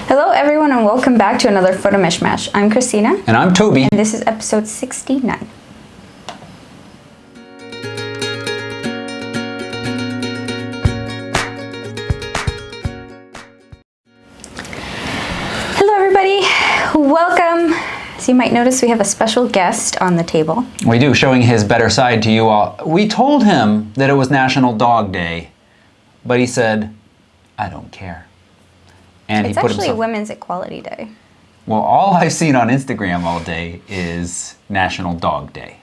Hello everyone and welcome back to another Photo Mishmash. I'm Christina. And I'm Toby. And this is episode 69. Hello everybody, welcome. So you might notice we have a special guest on the table. We do, showing his better side to you all. We told him that it was National Dog Day, but he said, I don't care. And it's he put actually himself... Women's Equality Day. Well, all I've seen on Instagram all day is National Dog Day.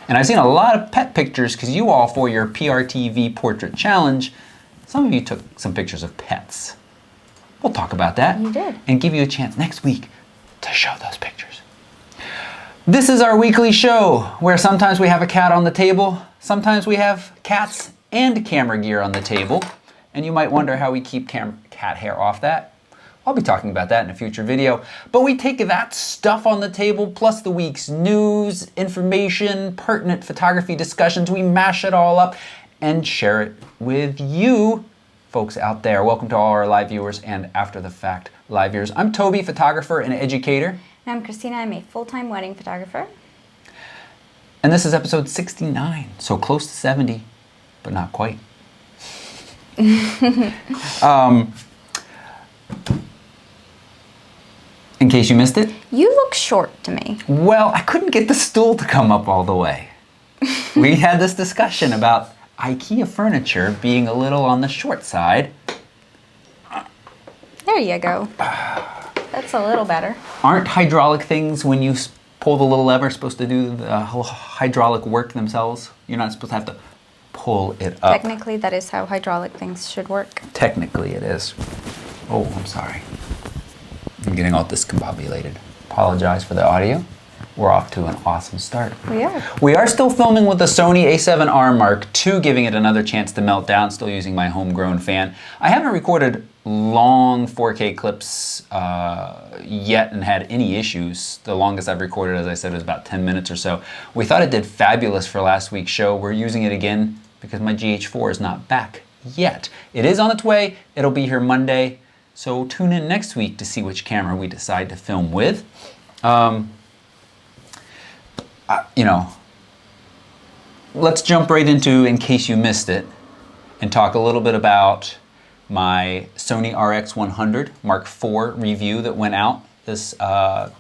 And I've seen a lot of pet pictures because you all, for your PRTV Portrait Challenge, some of you took some pictures of pets. We'll talk about that. You did. And give you a chance next week to show those pictures. This is our weekly show where sometimes we have a cat on the table, sometimes we have cats and camera gear on the table. And you might wonder how we keep cat hair off that. I'll be talking about that in a future video. But we take that stuff on the table, plus the week's news, information, pertinent photography discussions. We mash it all up and share it with you folks out there. Welcome to all our live viewers and after the fact live viewers. I'm Toby, photographer and educator. And I'm Christina, I'm a full-time wedding photographer. And this is episode 69, so close to 70, but not quite. In case you missed it. You look short to me. Well, I couldn't get the stool to come up all the way. We had this discussion about IKEA furniture being a little on the short side. There you go. That's a little better. Aren't hydraulic things, when you pull the little lever, supposed to do the whole hydraulic work themselves? You're not supposed to have to pull it up. Technically, that is how hydraulic things should work. Technically, it is. Oh, I'm sorry. I'm getting all discombobulated. Apologize for the audio. We're off to an awesome start. We are. We are still filming with the Sony A7R Mark II, giving it another chance to melt down, still using my homegrown fan. I haven't recorded long 4K clips yet and had any issues. The longest I've recorded, as I said, was about 10 minutes or so. We thought it did fabulous for last week's show. We're using it again because my GH4 is not back yet. It is on its way. It'll be here Monday. So tune in next week to see which camera we decide to film with. Let's jump right into, in case you missed it, and talk a little bit about my Sony RX100 Mark IV review that went out this, was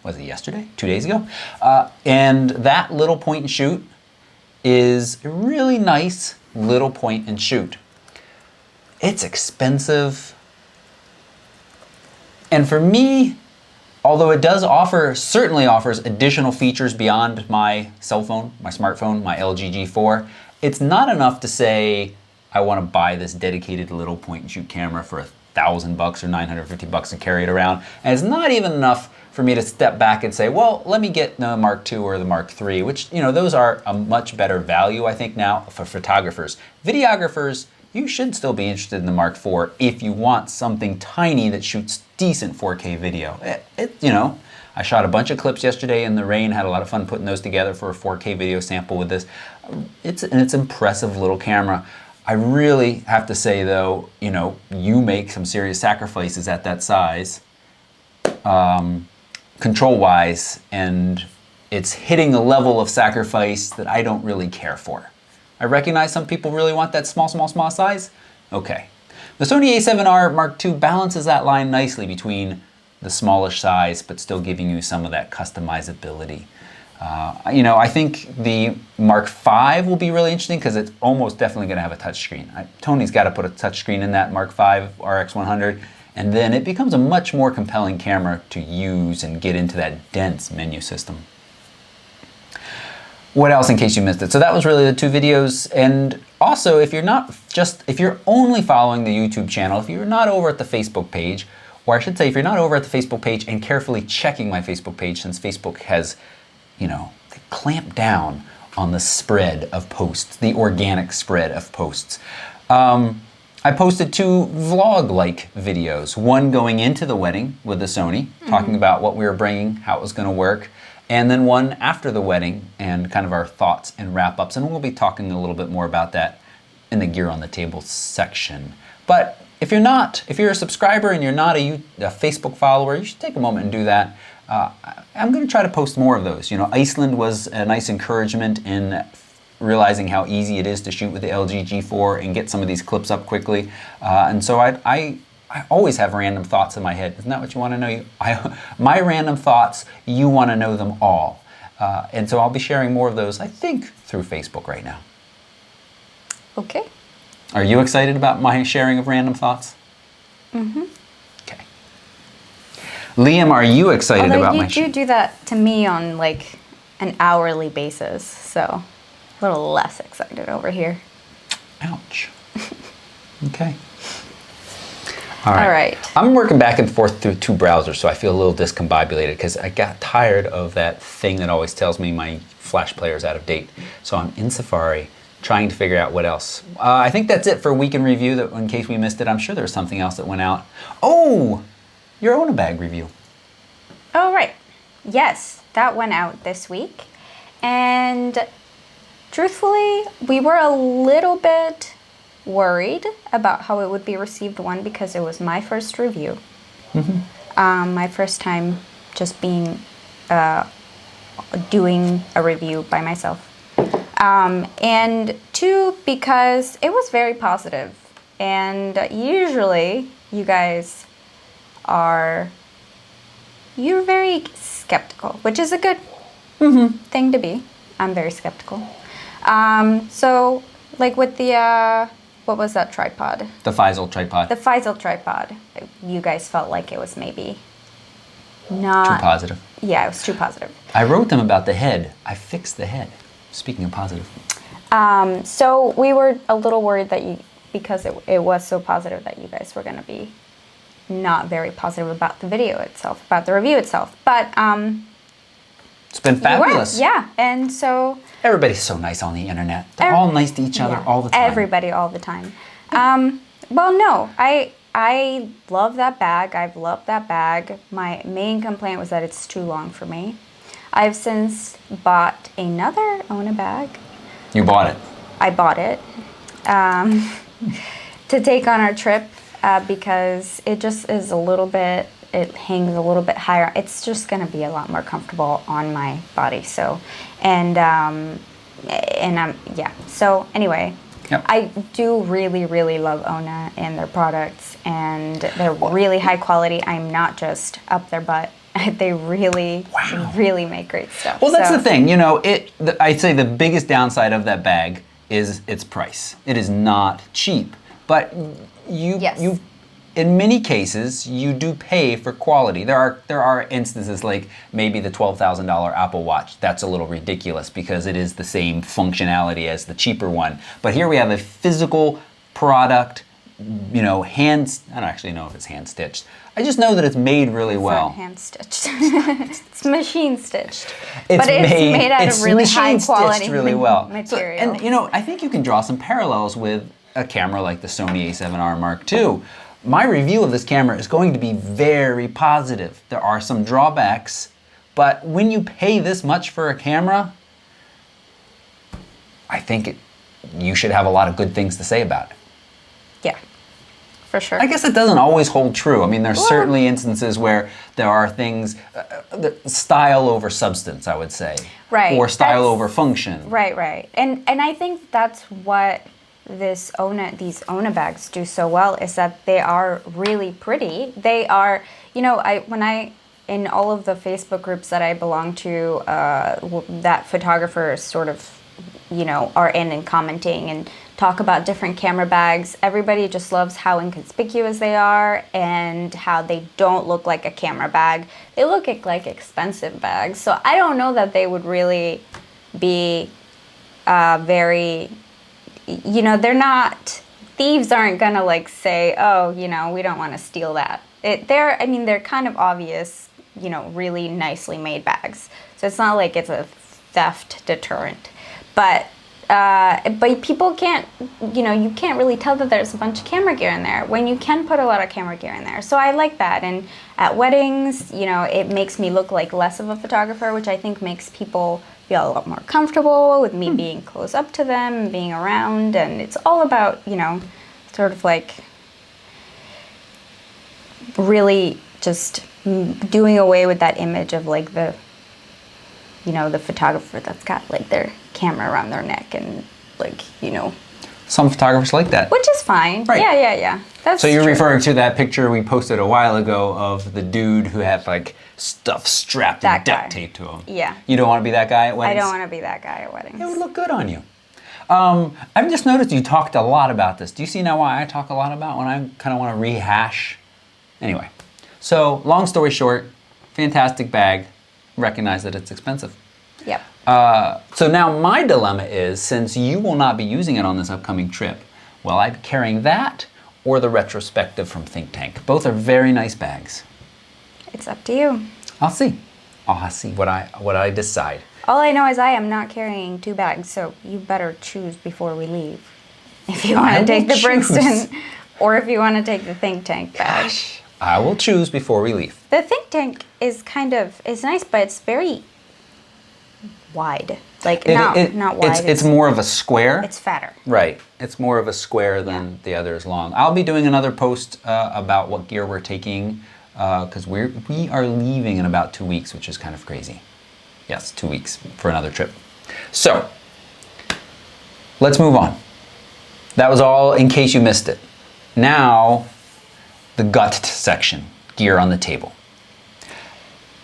it yesterday? 2 days ago? And that little point and shoot is a really nice little point and shoot. It's expensive. And for me, although it does certainly offers additional features beyond my cell phone, my smartphone, my LG G4, it's not enough to say, I want to buy this dedicated little point and shoot camera for $1,000 or $950 and carry it around. And it's not even enough for me to step back and say, well, let me get the Mark II or the Mark III, which, those are a much better value, I think, now for photographers. Videographers, you should still be interested in the Mark IV if you want something tiny that shoots decent 4K video. I shot a bunch of clips yesterday in the rain, had a lot of fun putting those together for a 4K video sample with this. It's an impressive little camera. I really have to say though, you make some serious sacrifices at that size, control-wise, and it's hitting a level of sacrifice that I don't really care for. I recognize some people really want that small size. Okay. The Sony A7R Mark II balances that line nicely between the smallish size, but still giving you some of that customizability. I think the Mark V will be really interesting because it's almost definitely going to have a touchscreen. Tony's got to put a touchscreen in that Mark V RX100, and then it becomes a much more compelling camera to use and get into that dense menu system. What else, in case you missed it? So that was really the two videos. And also, if you're only following the YouTube channel, if you're not over at the Facebook page, or I should say, if you're not over at the Facebook page and carefully checking my Facebook page, since Facebook has, they clamped down on the spread of posts, the organic spread of posts. I posted two vlog-like videos, one going into the wedding with the Sony, talking about what we were bringing, how it was going to work, and then one after the wedding and kind of our thoughts and wrap-ups. And we'll be talking a little bit more about that in the gear on the table section. But if you're a subscriber and you're not a Facebook follower, you should take a moment and do that. I'm going to try to post more of those. Iceland was a nice encouragement in realizing how easy it is to shoot with the LG G4 and get some of these clips up quickly. And so I always have random thoughts in my head. Isn't that what you want to know? My random thoughts, you want to know them all. And so I'll be sharing more of those, I think, through Facebook right now. Okay. Are you excited about my sharing of random thoughts? Mm-hmm. Okay. Liam, are you excited Although about you my do that to me on like an hourly basis, so a little less excited over here. Ouch. Okay. All right. I'm working back and forth through two browsers, so I feel a little discombobulated because I got tired of that thing that always tells me my Flash player is out of date. So I'm in Safari trying to figure out what else. I think that's it for Week in Review, that in case we missed it. I'm sure there was something else that went out. Oh, your Onabag review. Oh, right. Yes, that went out this week. And truthfully, we were a little bit worried about how it would be received, one, because it was my first review. Mm-hmm. My first time just doing a review by myself. And two, because it was very positive. And usually you guys you're very skeptical, which is a good thing to be. I'm very skeptical. So like with the, what was that tripod? The Feisel tripod. The Feisel tripod. You guys felt like it was maybe not... Too positive. Yeah, it was too positive. I wrote them about the head. I fixed the head. Speaking of positive. So we were a little worried that because it was so positive, that you guys were going to be not very positive about the video itself, about the review itself. But it's been fabulous. Yeah, and so everybody's so nice on the internet. They're all nice to each other all the time. Everybody all the time. Well, no, I love that bag. I've loved that bag. My main complaint was that it's too long for me. I've since bought another Onabag. You bought it? I bought it to take on our trip because it just is a little bit, it hangs a little bit higher. It's just going to be a lot more comfortable on my body. So, yeah. So anyway, yep. I do really, really love Ona and their products, and they're really high quality. I'm not just up their butt. They really, really make great stuff. Well, that's the thing. I'd say the biggest downside of that bag is its price. It is not cheap, but you in many cases you do pay for quality. There are instances like maybe the $12,000 Apple Watch. That's a little ridiculous because it is the same functionality as the cheaper one. But here we have a physical product. I don't actually know if it's hand stitched. I just know that it's made really well. It's not hand stitched. It's machine stitched. But it's made out of really high quality really well. material. And I think you can draw some parallels with a camera like the Sony A7R Mark II. My review of this camera is going to be very positive. There are some drawbacks, but when you pay this much for a camera, I think you should have a lot of good things to say about it. Yeah, for sure. I guess it doesn't always hold true. I mean, there's certainly instances where there are things, style over substance, I would say. Right. Or style over function. Right. And I think that's what these Ona bags do so well, is that they are really pretty. They are, in all of the Facebook groups that I belong to, that photographers sort of, are in and commenting and talk about different camera bags. Everybody just loves how inconspicuous they are and how they don't look like a camera bag. They look like expensive bags. So I don't know that they would really be very, they're not, thieves aren't gonna say, oh, we don't want to steal that. They're kind of obvious, really nicely made bags. So it's not like it's a theft deterrent. But people can't, you can't really tell that there's a bunch of camera gear in there when you can put a lot of camera gear in there. So I like that. And at weddings, it makes me look like less of a photographer, which I think makes people feel a lot more comfortable with me being close up to them and being around. And it's all about, sort of like really just doing away with that image of like the photographer that's got like their camera around their neck and like, Some photographers like that. which is fine. Right. Yeah. That's So you're true. referring to that picture we posted a while ago of the dude who had like stuff strapped and That duct guy. taped to him. Yeah. You don't want to be that guy at I weddings? don't want to be that guy at weddings. It would look good on you. I've just noticed you talked a lot about this. Do you see now why I talk a lot about when I kind of want to rehash? Anyway, so long story short, fantastic bag. Recognize that it's expensive. Yep. So now my dilemma is, since you will not be using it on this upcoming trip, will I be carrying that or the retrospective from Think Tank? Both are very nice bags. It's up to you. I'll see. I'll see what I decide. All I know is I am not carrying 2 bags, so you better choose before we leave. If you want I to take will the choose. Brixton or if you want to take the Think Tank bag. I will choose before we leave. The Think Tank is it's nice, but it's very wide. Like, not wide. It's more of a square. It's fatter. Right. It's more of a square than the other is long. I'll be doing another post about what gear we're taking because we are leaving in about 2 weeks, which is kind of crazy. Yes, 2 weeks for another trip. So, let's move on. That was all in case you missed it. Now, the gut section, gear on the table,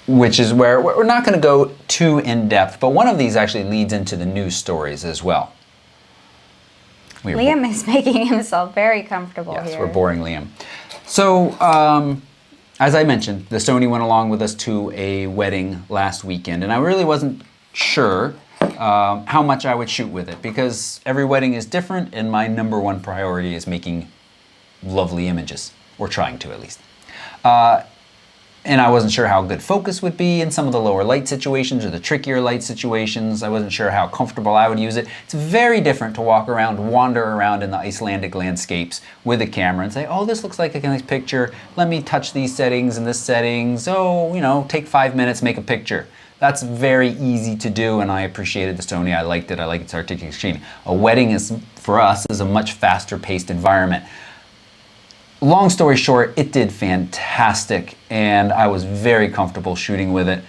which is where we're not going to go too in depth, but one of these actually leads into the news stories as well. Liam is making himself very comfortable Yes, here. we're boring Liam. So, as I mentioned, the Sony went along with us to a wedding last weekend, and I really wasn't sure how much I would shoot with it because every wedding is different, and my number one priority is making lovely images, or trying to at least. And I wasn't sure how good focus would be in some of the lower light situations or the trickier light situations. I wasn't sure how comfortable I would use it. It's very different to walk around, wander around in the Icelandic landscapes with a camera and say, oh, this looks like a nice picture. Let me touch these settings and this settings. Oh, take 5 minutes, make a picture. That's very easy to do, and I appreciated the Sony. I liked it. I like its artistic screen. A wedding for us, is a much faster paced environment. Long story short, it did fantastic, and I was very comfortable shooting with it.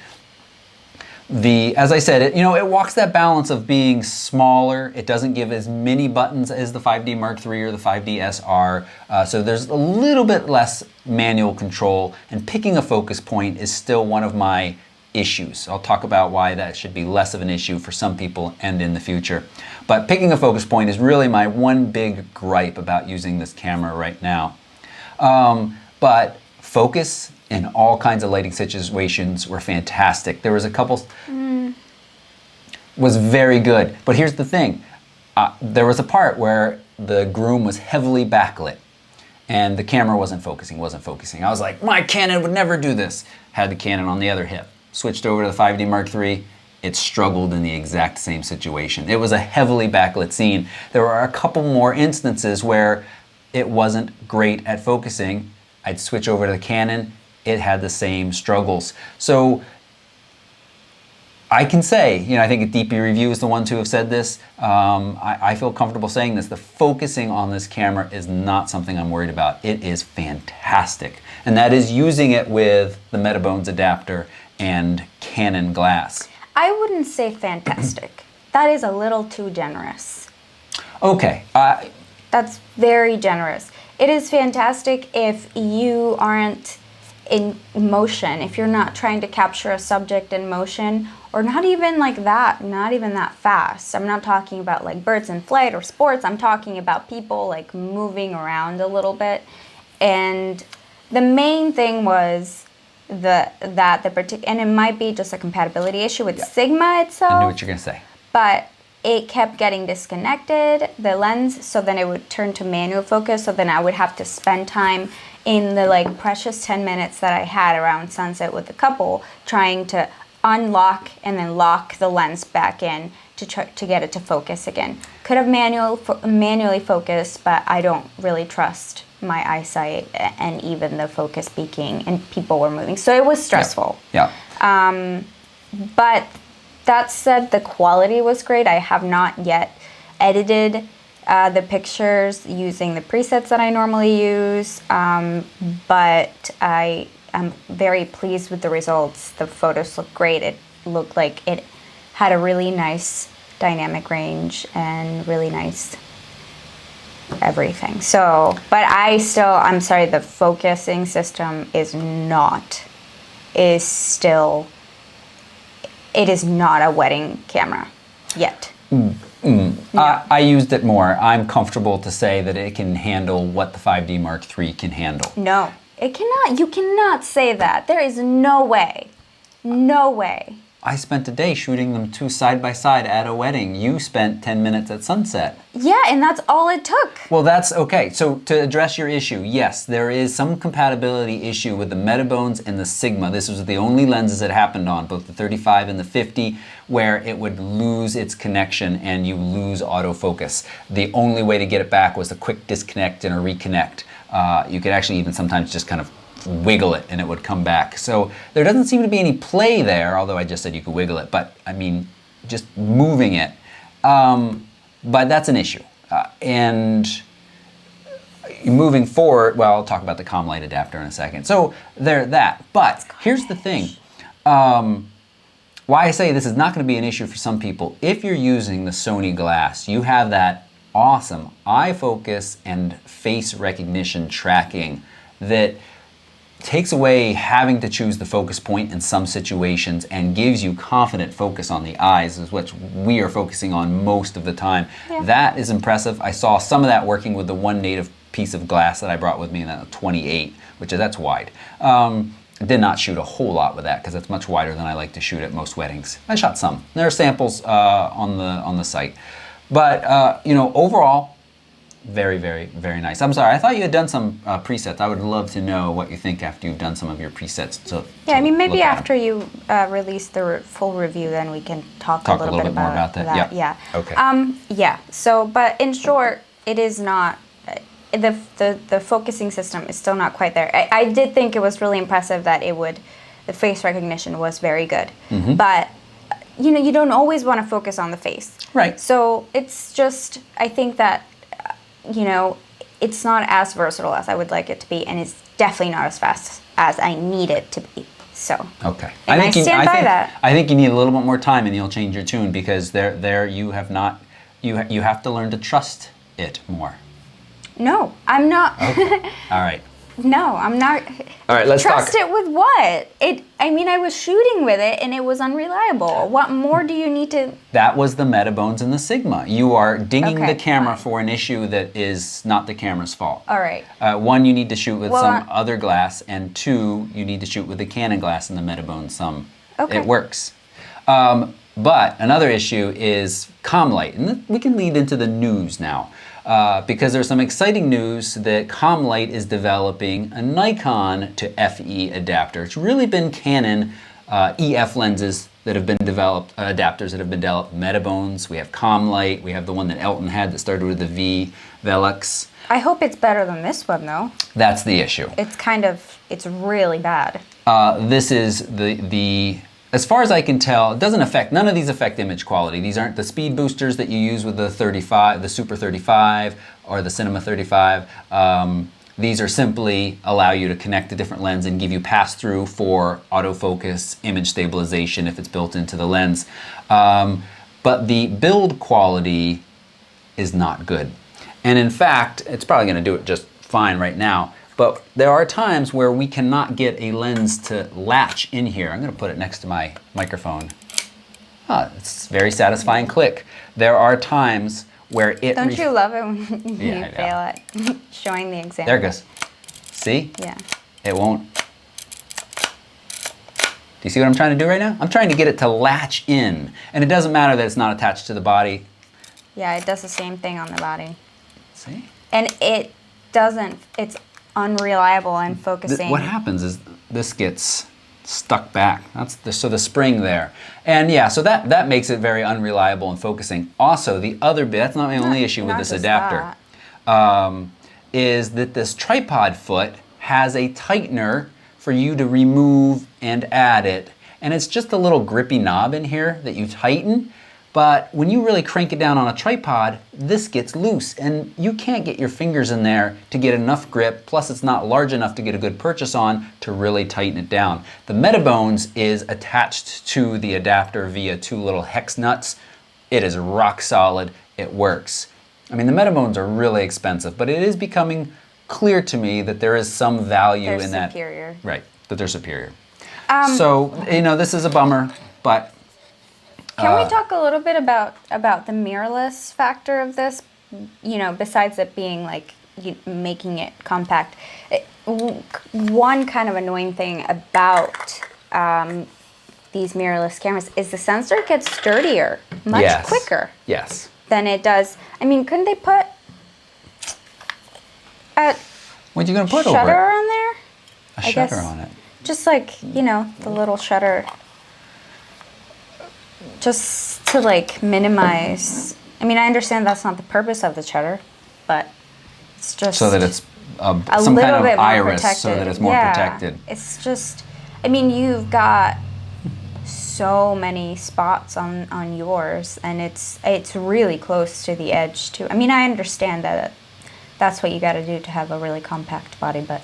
As I said, it walks that balance of being smaller. It doesn't give as many buttons as the 5D Mark III or the 5D SR, so there's a little bit less manual control, and picking a focus point is still one of my issues. I'll talk about why that should be less of an issue for some people and in the future. But picking a focus point is really my one big gripe about using this camera right now. But focus in all kinds of lighting situations were fantastic. There was a couple, was very good. But here's the thing. There was a part where the groom was heavily backlit and the camera wasn't focusing. I was like, my Canon would never do this. Had the Canon on the other hip. Switched over to the 5D Mark III. It struggled in the exact same situation. It was a heavily backlit scene. There were a couple more instances where it wasn't great at focusing. I'd switch over to the Canon. It had the same struggles. So I can say, I think DP Review is the ones who have said this. I feel comfortable saying this. The focusing on this camera is not something I'm worried about. It is fantastic. And that is using it with the Metabones adapter and Canon glass. I wouldn't say fantastic. That is a little too generous. Okay. That's very generous. It is fantastic if you aren't in motion, if you're not trying to capture a subject in motion, or not even like that, not even that fast. I'm not talking about like birds in flight or sports. I'm talking about people like moving around a little bit. And the main thing was and it might be just a compatibility issue with Sigma itself. I knew what you're gonna say. But it kept getting disconnected, the lens, so then it would turn to manual focus, so then I would have to spend time in the precious 10 minutes that I had around sunset with the couple trying to unlock and then lock the lens back in to get it to focus again. Could have manually focused, but I don't really trust my eyesight and even the focus peaking, and people were moving. So it was stressful. Yeah. But that said, the quality was great. I have not yet edited the pictures using the presets that I normally use, but I am very pleased with the results. The photos look great. It looked like it had a really nice dynamic range and really nice everything. So, but I'm sorry, the focusing system is still, it is not a wedding camera yet. I used it more. I'm comfortable to say that it can handle what the 5D Mark III can handle. No, it cannot. You cannot say that. There is no way. No way. I spent a day shooting them two side by side at a wedding. You spent 10 minutes at sunset. Yeah, and that's all it took. Well, that's okay. So to address your issue, yes, there is some compatibility issue with the Metabones and the Sigma. This was the only lenses it happened on, both the 35 and the 50, where it would lose its connection and you lose autofocus. The only way to get it back was a quick disconnect and a reconnect. You could actually even sometimes just kind of wiggle it and it would come back. So there doesn't seem to be any play there, although I just said you could wiggle it, but I mean, just moving it. But that's an issue. And moving forward, well, I'll talk about the ComLite adapter in a second. So there's that. But here's the thing. Why I say this is not going to be an issue for some people. If you're using the Sony glass, you have that awesome eye focus and face recognition tracking that takes away having to choose the focus point in some situations and gives you confident focus on the eyes, is what we are focusing on most of the time. Yeah. That is impressive. I saw some of that working with the one native piece of glass that I brought with me in that 28, that's wide. Did not shoot a whole lot with that because it's much wider than I like to shoot at most weddings. I shot some. There are samples on the site. But overall, very, very, very nice. I'm sorry, I thought you had done some presets. I would love to know what you think after you've done some of your presets. Yeah, I mean, maybe after you release the full review, then we can talk a little bit more about that. Yeah. Okay. Yeah. So, but in short, it is not. The focusing system is still not quite there. I did think it was really impressive that the face recognition was very good, but you don't always want to focus on the face. Right. So it's just, I think that. It's not as versatile as I would like it to be, and it's definitely not as fast as I need it to be. So okay, and I stand by that. I think you need a little bit more time, and you'll change your tune because there you have not. You have to learn to trust it more. No, I'm not. Okay. All right. No, I'm not. All right, let's trust talk. it with what? I was shooting with it and it was unreliable. What more do you need to? That was the Metabones and the Sigma. You are dinging Okay, the camera fine. for an issue that is not the camera's fault. All right. One, you need to shoot with some other glass, and two, you need to shoot with the Canon glass and the Metabones some. Okay. It works. But another issue is ComLite, and we can lead into the news now. Because there's some exciting news that ComLite is developing a Nikon to FE adapter. It's really been Canon EF lenses that have been developed, adapters that have been developed. Metabones, we have ComLite, we have the one that Elton had that started with the V, Velux. I hope it's better than this one though. That's the issue. It's really bad. This is the as far as I can tell, it doesn't affect, none of these affect image quality. These aren't the speed boosters that you use with the 35, the Super 35 or the Cinema 35. These are simply allow you to connect a different lens and give you pass-through for autofocus, image stabilization if it's built into the lens. But the build quality is not good. And in fact, it's probably gonna do it just fine right now. But there are times where we cannot get a lens to latch in here. I'm going to put it next to my microphone. It's a very satisfying click. There are times where it... Don't you love it when you fail at showing the example? There it goes. See? Yeah. It won't. Do you see what I'm trying to do right now? I'm trying to get it to latch in. And it doesn't matter that it's not attached to the body. Yeah, it does the same thing on the body. See? And it doesn't... It's unreliable and focusing. What happens is this gets stuck back. So the spring there. And yeah, so that makes it very unreliable and focusing. Also, the other bit, that's not my only issue with this adapter, is that this tripod foot has a tightener for you to remove and add it. And it's just a little grippy knob in here that you tighten. But when you really crank it down on a tripod, this gets loose and you can't get your fingers in there to get enough grip. Plus it's not large enough to get a good purchase on to really tighten it down. The Metabones is attached to the adapter via 2 little hex nuts. It is rock solid, it works. I mean, the Metabones are really expensive, but it is becoming clear to me that there is some value in that. They're superior. Right, that they're superior. So, this is a bummer, but can we talk a little bit about the mirrorless factor of this? Besides it being like making it compact, one kind of annoying thing about these mirrorless cameras is the sensor gets dirtier much quicker. Yes. Than it does. I mean, couldn't they put a what are you going to put shutter over it? on there? A shutter on it. Just like, the little shutter. Just to like minimize. I mean, I understand that's not the purpose of the shutter, but it's just so that it's a some little kind of bit more iris, protected. so that it's more protected. It's just, I mean, you've got so many spots on yours, and it's really close to the edge too. I mean, I understand that that's what you got to do to have a really compact body, but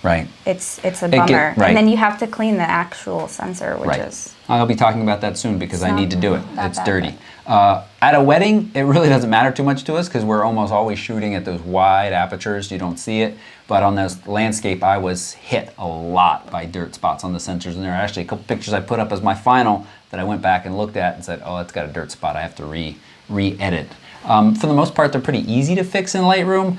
right, it's a bummer. Right. And then you have to clean the actual sensor, which right. is. I'll be talking about that soon because I need to do it. It's bad, dirty. At a wedding, it really doesn't matter too much to us because we're almost always shooting at those wide apertures. You don't see it. But on this landscape, I was hit a lot by dirt spots on the sensors. And there are actually a couple pictures I put up as my final that I went back and looked at and said, oh, it's got a dirt spot. I have to re-edit. For the most part, they're pretty easy to fix in Lightroom,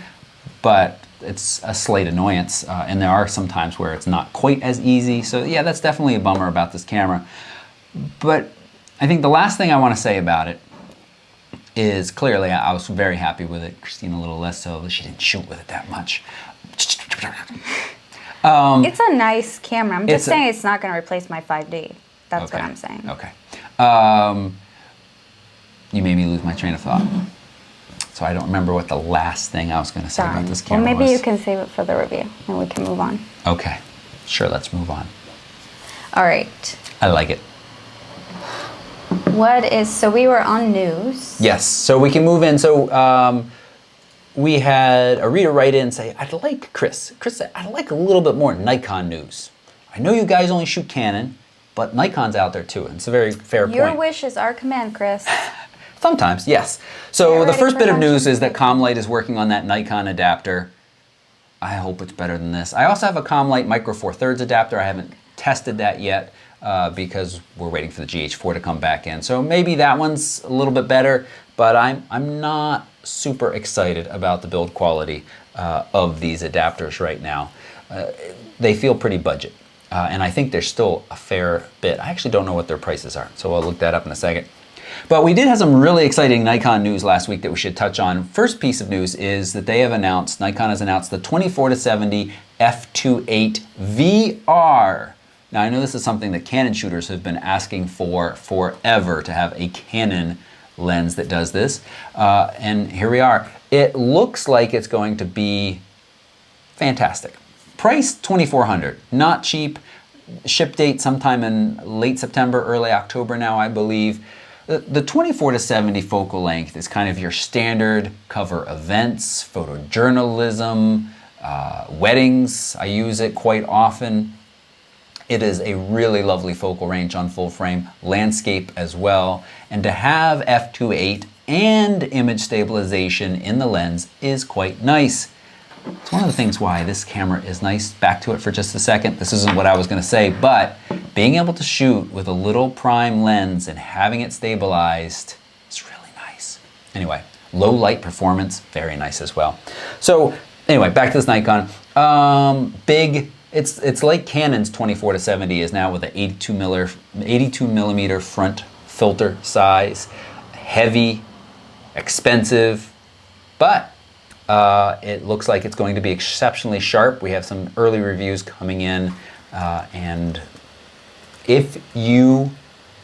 but it's a slight annoyance. And there are some times where it's not quite as easy. So yeah, that's definitely a bummer about this camera. But I think the last thing I want to say about it is clearly I was very happy with it. Christine a little less so, but she didn't shoot with it that much. It's a nice camera. I'm just saying it's not going to replace my 5D. That's what I'm saying. Okay. You made me lose my train of thought. So I don't remember what the last thing I was going to say about this camera was. Well, maybe you can save it for the review and we can move on. Okay. Sure, let's move on. All right. I like it. So we were on news. Yes, so we can move in. So we had a reader write in and say, Chris said, I'd like a little bit more Nikon news. I know you guys only shoot Canon, but Nikon's out there too. And it's a very fair point. Your wish is our command, Chris. Sometimes, yes. So the first bit of news is that Comlight is working on that Nikon adapter. I hope it's better than this. I also have a Comlight Micro Four Thirds adapter. I haven't tested that yet. Because we're waiting for the GH4 to come back in. So maybe that one's a little bit better, but I'm not super excited about the build quality of these adapters right now. They feel pretty budget, and I think there's still a fair bit. I actually don't know what their prices are, so I'll look that up in a second. But we did have some really exciting Nikon news last week that we should touch on. First piece of news is that Nikon has announced the 24-70 f2.8 VR. Now, I know this is something that Canon shooters have been asking for forever, to have a Canon lens that does this. And here we are. It looks like it's going to be fantastic. Price $2,400, not cheap. Ship date sometime in late September, early October now, I believe. The 24-70 focal length is kind of your standard cover events, photojournalism, weddings. I use it quite often. It is a really lovely focal range on full frame, landscape as well. And to have f2.8 and image stabilization in the lens is quite nice. It's one of the things why this camera is nice. Back to it for just a second. This isn't what I was going to say, but being able to shoot with a little prime lens and having it stabilized is really nice. Anyway, low light performance, very nice as well. So anyway, back to this Nikon. It's like Canon's 24-70 is now with an 82 millimeter front filter size. Heavy, expensive, but it looks like it's going to be exceptionally sharp. We have some early reviews coming in, and if you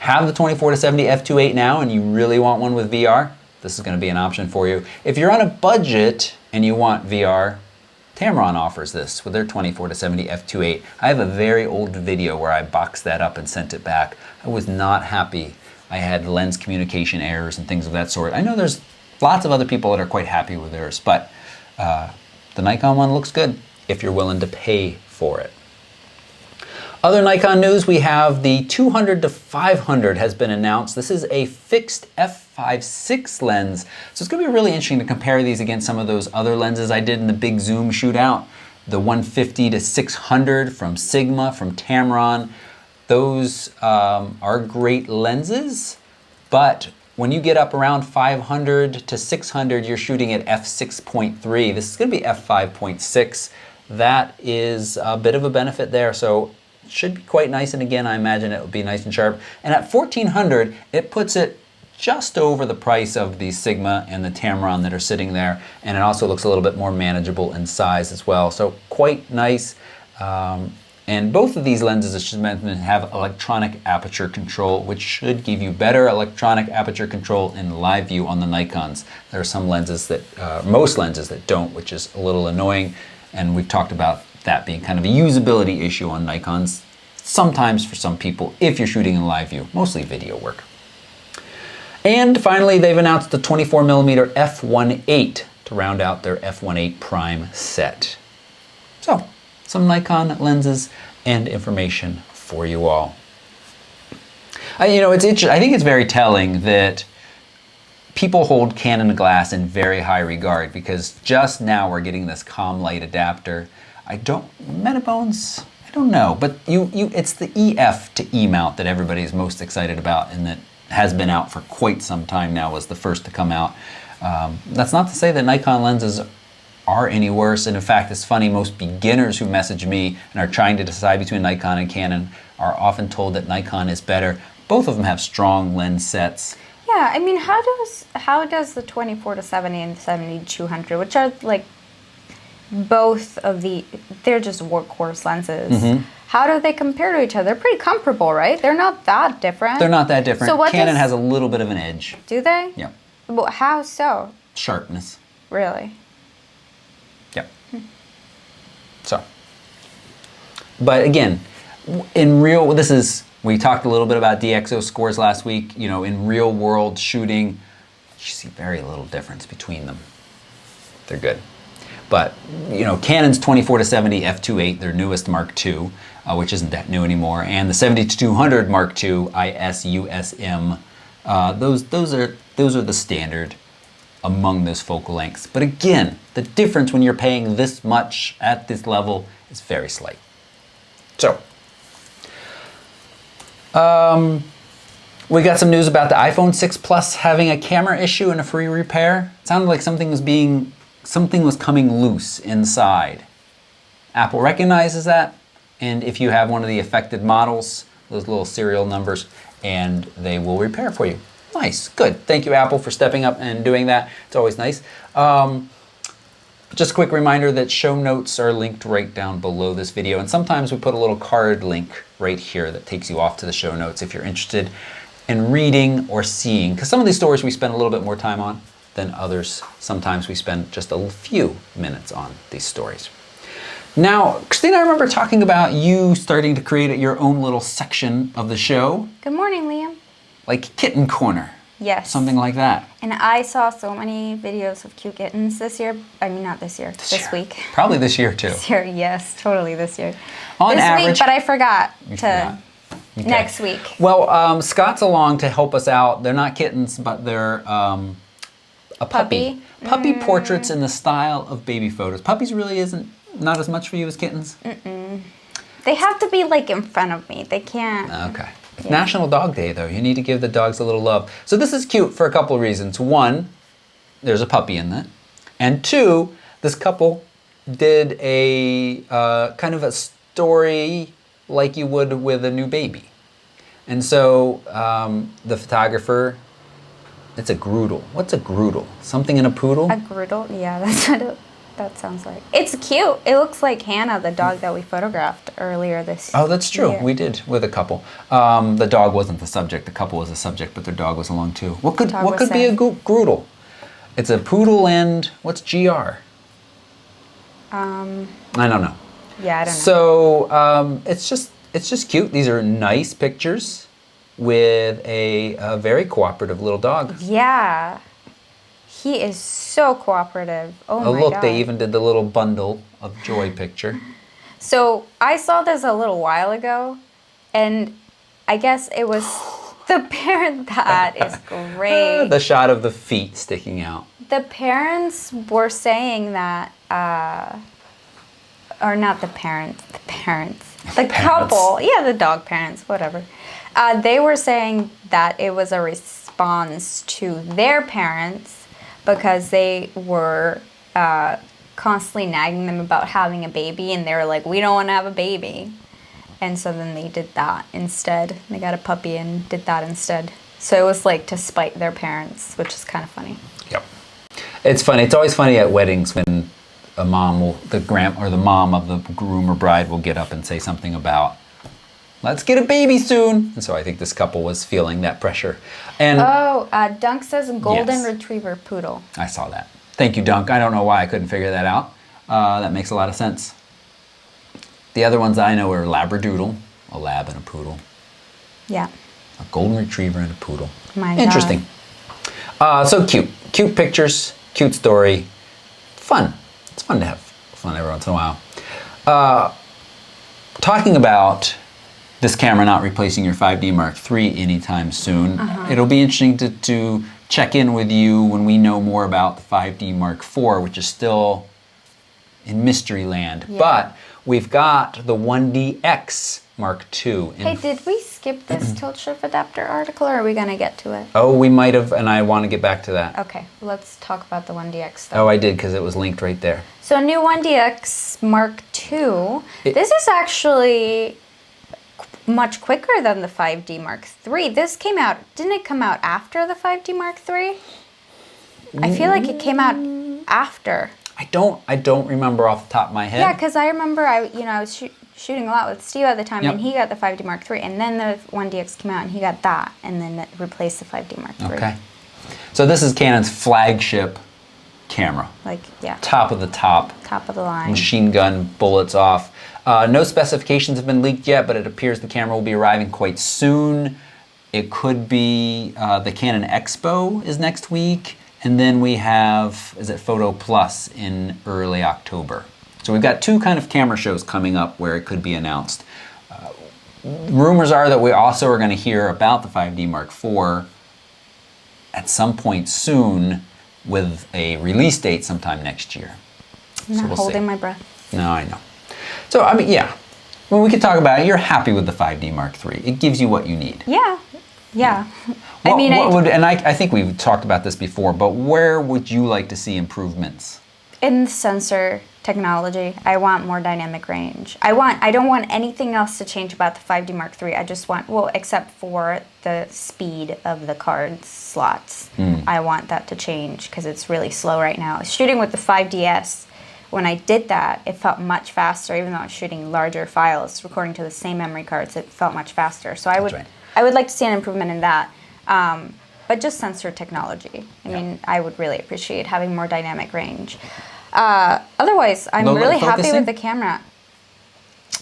have the 24-70 f2.8 now and you really want one with VR, this is going to be an option for you. If you're on a budget and you want VR, Tamron offers this with their 24-70 f2.8. I have a very old video where I boxed that up and sent it back. I was not happy I had lens communication errors and things of that sort. I know there's lots of other people that are quite happy with theirs, but the Nikon one looks good if you're willing to pay for it. Other Nikon news, we have the 200 to 500 has been announced. This is a fixed f/5.6 lens. So it's going to be really interesting to compare these against some of those other lenses I did in the big zoom shootout. The 150 to 600 from Sigma, from Tamron. Those are great lenses, but when you get up around 500 to 600, you're shooting at f6.3. This is going to be f5.6. That is a bit of a benefit there. So should be quite nice, and again, I imagine it will be nice and sharp. And at 1400, it puts it just over the price of the Sigma and the Tamron that are sitting there, and it also looks a little bit more manageable in size as well. So quite nice. And both of these lenses, as should mention, have electronic aperture control, which should give you better electronic aperture control in live view on the Nikons. There are some lenses that, most lenses that don't, which is a little annoying, and we've talked about that being kind of a usability issue on Nikons, sometimes for some people, if you're shooting in live view, mostly video work. And finally, they've announced the 24mm f1.8 to round out their f1.8 prime set. So, some Nikon lenses and information for you all. It's interesting. I think it's very telling that people hold Canon glass in very high regard, because just now we're getting this ComLite adapter. Metabones, I don't know, but it's the EF to E mount that everybody's most excited about, and that has been out for quite some time now, was the first to come out. That's not to say that Nikon lenses are any worse, and in fact, it's funny, most beginners who message me and are trying to decide between Nikon and Canon are often told that Nikon is better. Both of them have strong lens sets. Yeah, I mean, how does the 24 to 70 and 70 to 200, which are like both of they're just workhorse lenses. How do they compare to each other? They're pretty comparable, right? They're not that different. They're not that different. So Canon has a little bit of an edge. Do they? Yeah. Well, how so? Sharpness. Really? Yep. So, but again, we talked a little bit about DxO scores last week. In real world shooting, you see very little difference between them. They're good. But, Canon's 24 to 70 f2.8, their newest Mark II, which isn't that new anymore, and the 70 to 200 Mark II IS-USM, those are the standard among those focal lengths. But again, the difference when you're paying this much at this level is very slight. So, we got some news about the iPhone 6 Plus having a camera issue and a free repair. It sounded like something was coming loose inside. Apple recognizes that, and if you have one of the affected models, those little serial numbers, and they will repair for you. Nice, good. Thank you, Apple, for stepping up and doing that. It's always nice. Just a quick reminder that show notes are linked right down below this video, and sometimes we put a little card link right here that takes you off to the show notes if you're interested in reading or seeing, because some of these stories we spend a little bit more time on than others. Sometimes we spend just a few minutes on these stories. Now, Christina, I remember talking about you starting to create your own little section of the show. Good morning, Liam. Like Kitten Corner. Yes. Something like that. And I saw so many videos of cute kittens this year. I mean, not this year, this week. Probably this year, too. This year, yes, totally this year. On this average, week, but I forgot Okay. Next week. Well, Scott's along to help us out. They're not kittens, but they're a puppy. Puppy portraits in the style of baby photos. Puppies really isn't not as much for you as kittens? They have to be like in front of me. They can't. Okay. It's National Dog Day, though. You need to give the dogs a little love. So this is cute for a couple of reasons. One, there's a puppy in it. And two, this couple did a kind of a story like you would with a new baby. And so the photographer, it's a groodle. What's a groodle? Something in a poodle? A groodle? Yeah, that's what that sounds like. It's cute. It looks like Hannah, the dog that we photographed earlier this year. Oh, that's true. year. We did with a couple. The dog wasn't the subject. The couple was the subject, but their dog was along too. What could be a groodle? It's a poodle and what's GR? I don't know. Yeah, I don't know. So it's just cute. These are nice pictures. with a very cooperative little dog. Yeah. He is so cooperative. Oh my Look, God. they even did the little bundle of joy picture. So I saw this a little while ago, and I guess it was the parent. That is great. The shot of the feet sticking out. The parents were saying that, or not the parents, the Parents. couple, yeah, the dog parents, whatever. They were saying that it was a response to their parents because they were constantly nagging them about having a baby, and they were like, we don't want to have a baby. And so then they did that instead. They got a puppy and did that instead. So it was like to spite their parents, which is kind of funny. Yep. It's funny. It's always funny at weddings when a mom will, the mom of the groom or bride will get up and say something about, let's get a baby soon. And so I think this couple was feeling that pressure. And Oh, Dunk says golden Yes. retriever poodle. I saw that. Thank you, Dunk. I don't know why I couldn't figure that out. That makes a lot of sense. The other ones I know are Labradoodle, a lab and a poodle, Yeah. a golden retriever and a poodle. My Interesting. So cute. Cute pictures, cute story. Fun. It's fun to have fun every once in a while. Talking about this camera not replacing your 5D Mark III anytime soon, it'll be interesting to check in with you when we know more about the 5D Mark IV, which is still in mystery land. Yeah. But we've got the 1DX Mark II. Hey, did we skip this tilt shift adapter article, or are we going to get to it? Oh, we might have, and I want to get back to that. Okay, let's talk about the 1DX though. Oh, I did, because it was linked right there. So new 1DX Mark II. This is actually much quicker than the 5D Mark III. This came out, didn't it come out after the 5D Mark III? I feel like it came out after. I don't remember off the top of my head. Yeah, because I remember I was shooting a lot with Steve at the time, Yep. and he got the 5D Mark III, and then the 1DX came out, and he got that, and then it replaced the 5D Mark III. Okay. So this is Canon's flagship camera. Like, yeah, Top of the top. top of the line. Machine gun bullets off. No specifications have been leaked yet, but it appears the camera will be arriving quite soon. It could be the Canon Expo is next week, and then we have, is it Photo Plus in early October. So we've got two kind of camera shows coming up where it could be announced. Rumors are that we also are going to hear about the 5D Mark IV at some point soon with a release date sometime next year. I'm not we'll holding see. my breath. No, I know. So, I mean, yeah. When we could talk about it, you're happy with the 5D Mark III. It gives you what you need. Yeah, yeah. I think we've talked about this before, but where would you like to see improvements? In the sensor technology, I want more dynamic range. I don't want anything else to change about the 5D Mark III. I just want, well, except for the speed of the card slots. I want that to change because it's really slow right now. Shooting with the 5DS, when I did that, it felt much faster, even though I was shooting larger files, recording to the same memory cards, it felt much faster. So I would like to see an improvement in that. But just sensor technology. I mean, I would really appreciate having more dynamic range. Otherwise, I'm Low light really happy focusing? with the camera.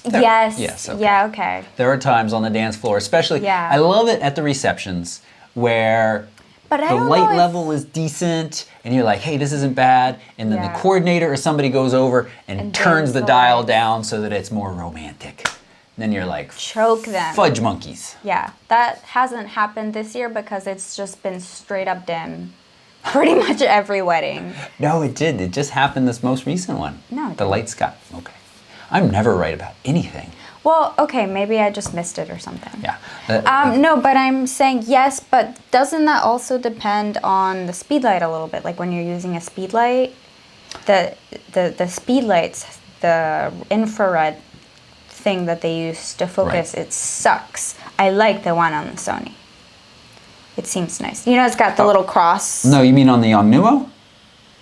There- Yes. yes, okay. Yeah, okay. There are times on the dance floor, especially, Yeah. I love it at the receptions where But I the don't light know if- level is decent and you're like, hey, this isn't bad. And then Yeah. the coordinator or somebody goes over and turns dims the the dial lights. down so that it's more romantic. Then you're like, Choke them. fudge monkeys. Yeah, that hasn't happened this year because it's just been straight up dim. Pretty much every wedding. No, it did. It just happened this most recent one. No, it The didn't. lights got, okay. I'm never right about anything. Well, okay, maybe I just missed it or something. Yeah. No, but I'm saying yes, but doesn't that also depend on the speed light a little bit? Like when you're using a speed light, the speed lights, the infrared thing that they use to focus, Right. it sucks. I like the one on the Sony. It seems nice. You know, it's got the little cross. No, you mean on the Yongnuo?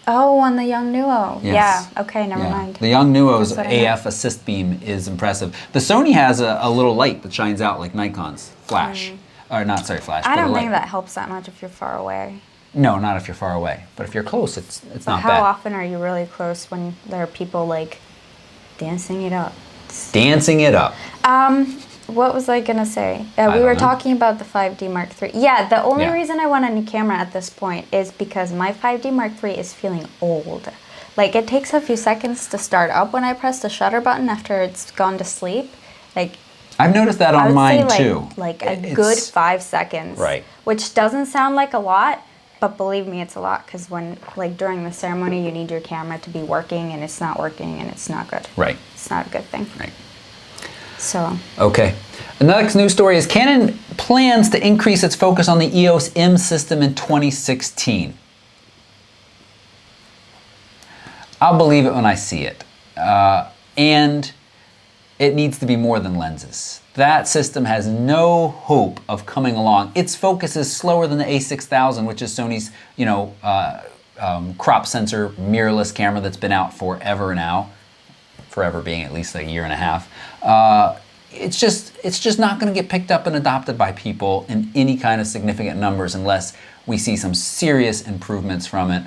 Oh, on the Yongnuo. Yes. Yeah. Okay, never Yeah. mind. The Yongnuo's That's what I AF assist beam is impressive. The Sony has a little light that shines out like Nikon's flash. Or not, sorry, flash. I but a don't light. think that helps that much if you're far away. No, not if you're far away. But if you're close, it's But not how bad. often are you really close when there are people like dancing it up? Dancing it up. what was I gonna say? I We were don't know. talking about the 5D Mark III. Yeah, the only Yeah. reason I want a new camera at this point is because my 5D Mark III is feeling old. Like, it takes a few seconds to start up when I press the shutter button after it's gone to sleep. Like, I've noticed that I on would mine say too. like a It's- good 5 seconds. Right. Which doesn't sound like a lot, but believe me, it's a lot because when, like, during the ceremony, you need your camera to be working and it's not working and it's not good. Right. It's not a good thing. Right. So, Okay. The next news story is Canon plans to increase its focus on the EOS M system in 2016. I'll believe it when I see it. And it needs to be more than lenses. That system has no hope of coming along. Its focus is slower than the A6000, which is Sony's, crop sensor mirrorless camera that's been out forever now. Forever being at least a year and a half. It's just not going to get picked up and adopted by people in any kind of significant numbers unless we see some serious improvements from it.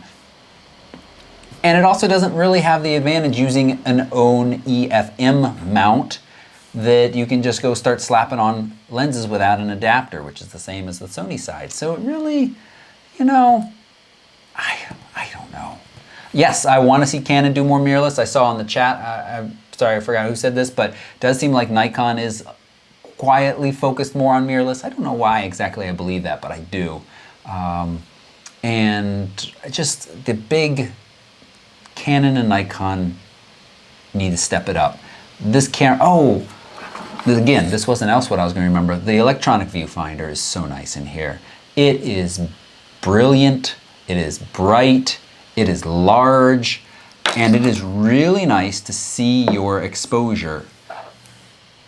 And it also doesn't really have the advantage using an own EFM mount that you can just go start slapping on lenses without an adapter, which is the same as the Sony side. So it really, I don't know. Yes, I want to see Canon do more mirrorless. I saw in the chat, I'm sorry, I forgot who said this, but it does seem like Nikon is quietly focused more on mirrorless. I don't know why exactly I believe that, but I do. And just the big Canon and Nikon need to step it up. This camera, again, this wasn't else what I was going to remember. The electronic viewfinder is so nice in here. It is brilliant, it is bright, it is large, and it is really nice to see your exposure.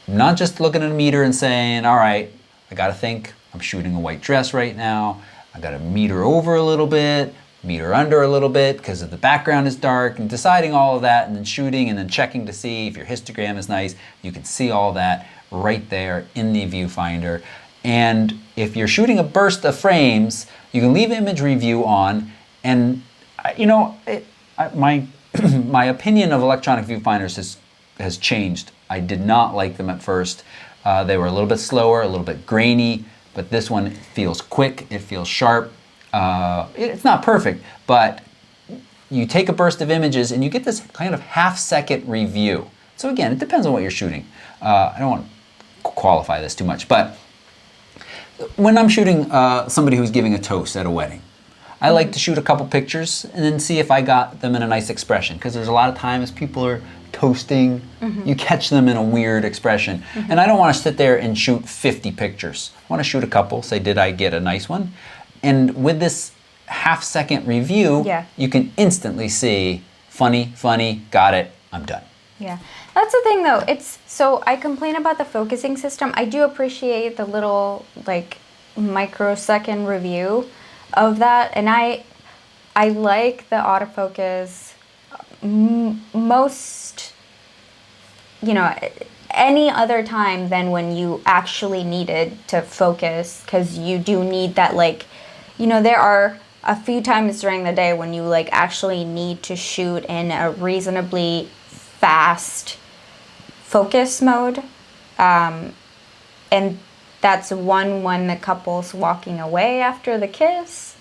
Not just looking at a meter and saying, all right, I got to think, I'm shooting a white dress right now. I got to meter over a little bit, meter under a little bit because the background is dark, and deciding all of that and then shooting and then checking to see if your histogram is nice. You can see all that right there in the viewfinder. And if you're shooting a burst of frames, you can leave image review on, and my my opinion of electronic viewfinders has changed. I did not like them at first. They were a little bit slower, a little bit grainy, but this one feels quick, it feels sharp. It's not perfect, but you take a burst of images and you get this kind of half-second review. So again, it depends on what you're shooting. I don't want to qualify this too much, but when I'm shooting somebody who's giving a toast at a wedding, I like to shoot a couple pictures and then see if I got them in a nice expression, because there's a lot of times people are toasting, you catch them in a weird expression. And I don't want to sit there and shoot 50 pictures. I want to shoot a couple, say, did I get a nice one? And with this half-second review, you can instantly see, funny, got it, I'm done. yeah. That's the thing, though. So I complain about the focusing system. I do appreciate the little, like, microsecond review of that. And I like the autofocus most, any other time than when you actually needed to focus, because you do need that, like, there are a few times during the day when you, like, actually need to shoot in a reasonably fast focus mode. And that's when the couple's walking away after the kiss.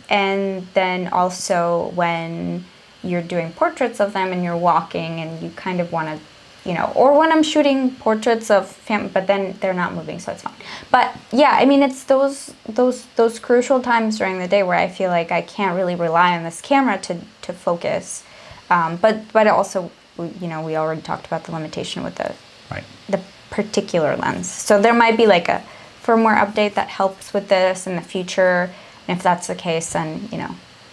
And then also when you're doing portraits of them and you're walking and you kind of want to, or when I'm shooting portraits of family, but then they're not moving, so it's fine. But yeah, I mean, it's those crucial times during the day where I feel like I can't really rely on this camera to focus. But also, we already talked about the limitation with the particular lens. So there might be like a firmware update that helps with this in the future. And if that's the case, then,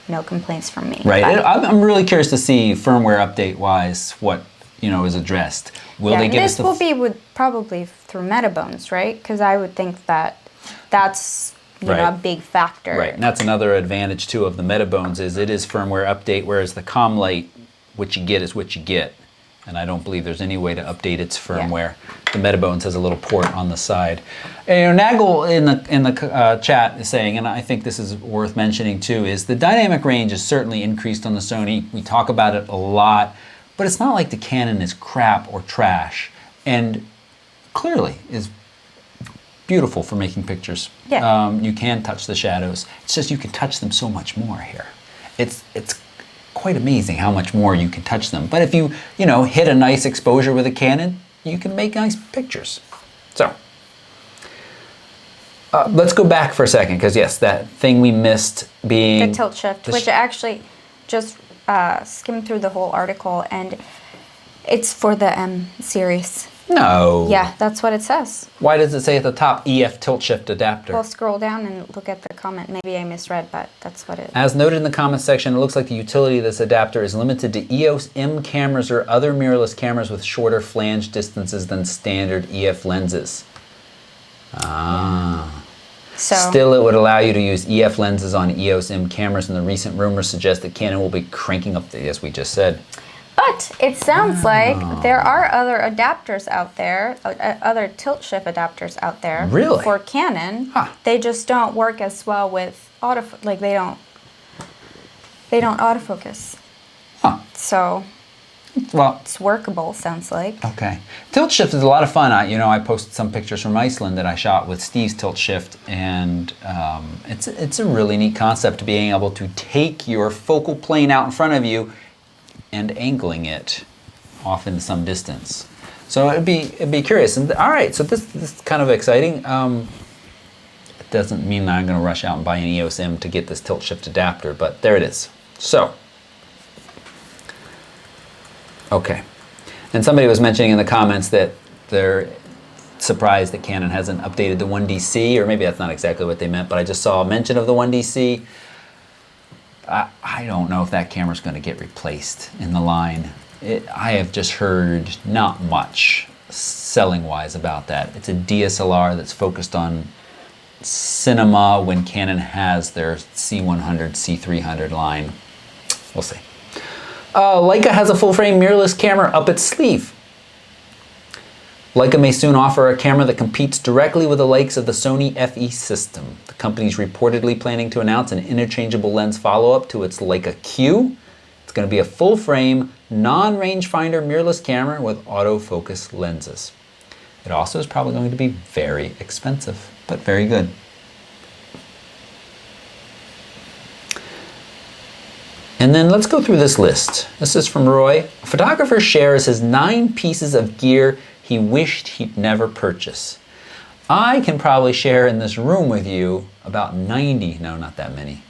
no complaints from me. Right. I'm really curious to see firmware update wise what is addressed. Will they give us this will be probably through Metabones, right? Because I would think that's a big factor. Right, and that's another advantage too of the Metabones is it is firmware update, whereas the ComLight, what you get is what you get. And I don't believe there's any way to update its firmware. The Metabones has a little port on the side. And Nagel in the chat is saying, and I think this is worth mentioning too, is the dynamic range is certainly increased on the Sony. We talk about it a lot, but it's not like the Canon is crap or trash. And clearly is beautiful for making pictures. Yeah. You can touch the shadows. It's just you can touch them so much more here. It's quite amazing how much more you can touch them. But if you hit a nice exposure with a Canon, you can make nice pictures. So let's go back for a second, because yes, that thing we missed being The tilt shift, which I actually just skimmed through the whole article, and it's for the M series. No. Yeah, that's what it says. Why does it say at the top EF tilt shift adapter? Well, scroll down and look at the comment. Maybe I misread, but that's what it is. As noted in the comments section, it looks like the utility of this adapter is limited to EOS M cameras or other mirrorless cameras with shorter flange distances than standard EF lenses. Ah. So, Still, it would allow you to use EF lenses on EOS M cameras, and the recent rumors suggest that Canon will be cranking up the, as we just said. but it sounds like there are other adapters out there, other tilt shift adapters out there. Really? For Canon. Huh. They just don't work as well with they don't autofocus. Huh. So Well, it's workable, sounds like. okay. Tilt shift is a lot of fun. I posted some pictures from Iceland that I shot with Steve's tilt shift, and it's a really neat concept, being able to take your focal plane out in front of you and angling it off into some distance. So it'd be curious. And all right, so this is kind of exciting. It doesn't mean that I'm going to rush out and buy an EOS M to get this tilt shift adapter, but there it is. So. Okay. And somebody was mentioning in the comments that they're surprised that Canon hasn't updated the 1DC, or maybe that's not exactly what they meant, but I just saw a mention of the 1DC. I don't know if that camera's going to get replaced in the line. I have just heard not much selling-wise about that. It's a DSLR that's focused on cinema when Canon has their C100, C300 line. We'll see. Leica has a full-frame mirrorless camera up its sleeve. Leica may soon offer a camera that competes directly with the likes of the Sony FE system. The company's reportedly planning to announce an interchangeable lens follow-up to its Leica Q. It's going to be a full-frame, non-rangefinder mirrorless camera with autofocus lenses. It also is probably going to be very expensive, but very good. And then let's go through this list. This is from Roy. A photographer shares his 9 pieces of gear he wished he'd never purchase. I can probably share in this room with you about 90, no, not that many.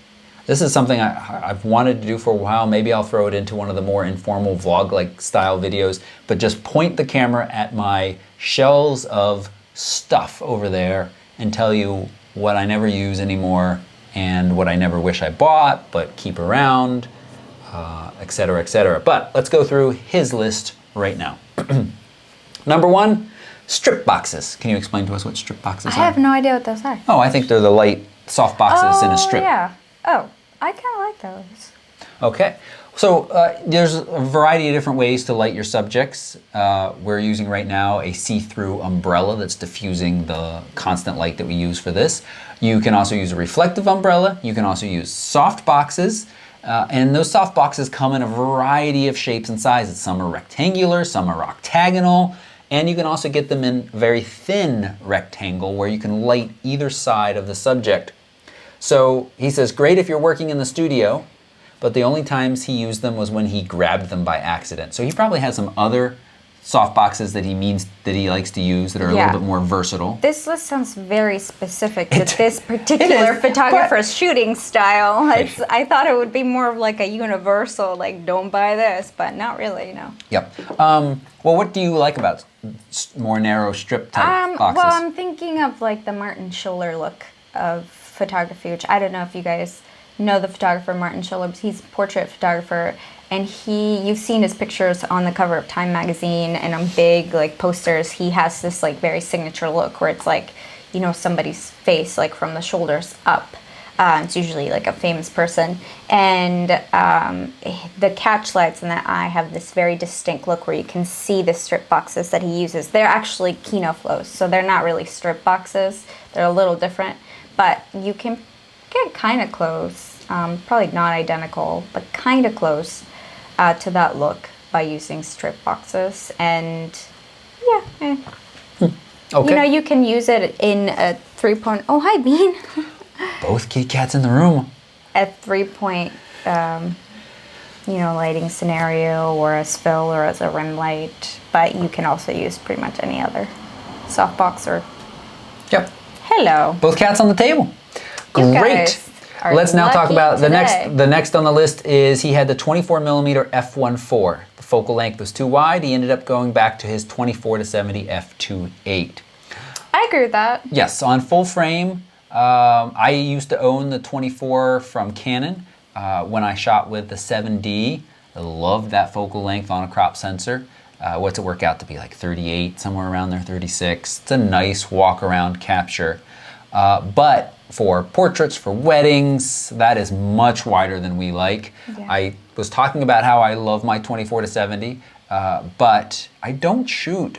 This is something I've wanted to do for a while. Maybe I'll throw it into one of the more informal vlog-like style videos, but just point the camera at my shelves of stuff over there and tell you what I never use anymore and what I never wish I bought but keep around, etc., etc. But let's go through his list right now. Number 1, strip boxes. Can you explain to us what strip boxes are? I have no idea what those are. Oh, I think they're the light, soft boxes in a strip. Yeah. Oh, I kind of like those. Okay. So there's a variety of different ways to light your subjects. We're using right now a see-through umbrella that's diffusing the constant light that we use for this. You can also use a reflective umbrella. You can also use soft boxes. And those soft boxes come in a variety of shapes and sizes. Some are rectangular, some are octagonal, and you can also get them in very thin rectangle where you can light either side of the subject. So he says, great if you're working in the studio, but the only times he used them was when he grabbed them by accident. So he probably has some other soft boxes that he likes to use that are a little bit more versatile. This list sounds very specific to this particular photographer's shooting style. I thought it would be more of like a universal, like don't buy this, but not really, no. Yep. Well, what do you like about more narrow strip type boxes? Well, I'm thinking of like the Martin Schiller look of photography, which I don't know if you guys know the photographer Martin Schiller. He's a portrait photographer, and you've seen his pictures on the cover of Time magazine and on big like posters. He has this like very signature look where it's like, somebody's face like from the shoulders up. It's usually like a famous person, and the catch lights in that eye have this very distinct look where you can see the strip boxes that he uses. They're actually Kino Flows, so they're not really strip boxes. They're a little different, but you can get kind of close, probably not identical, but kind of close to that look by using strip boxes. And yeah. Okay. You know, you can use it in a 3-point. Oh, hi, Bean. Both kitty cats in the room. A 3-point, you know, lighting scenario, or a spill, or as a rim light. But you can also use pretty much any other softbox or. Yep. Hello. Both cats on the table. You Great. guys are Let's now talk lucky about the today. next on the list is he had the 24mm f1.4. The focal length was too wide. He ended up going back to his 24-70 f2.8. I agree with that. Yes, on full frame. I used to own the 24 from Canon when I shot with the 7D. I loved that focal length on a crop sensor. What's it work out to be, like 38, somewhere around there, 36. It's a nice walk around capture. But for portraits, for weddings, that is much wider than we like. Yeah. I was talking about how I love my 24-70, but I don't shoot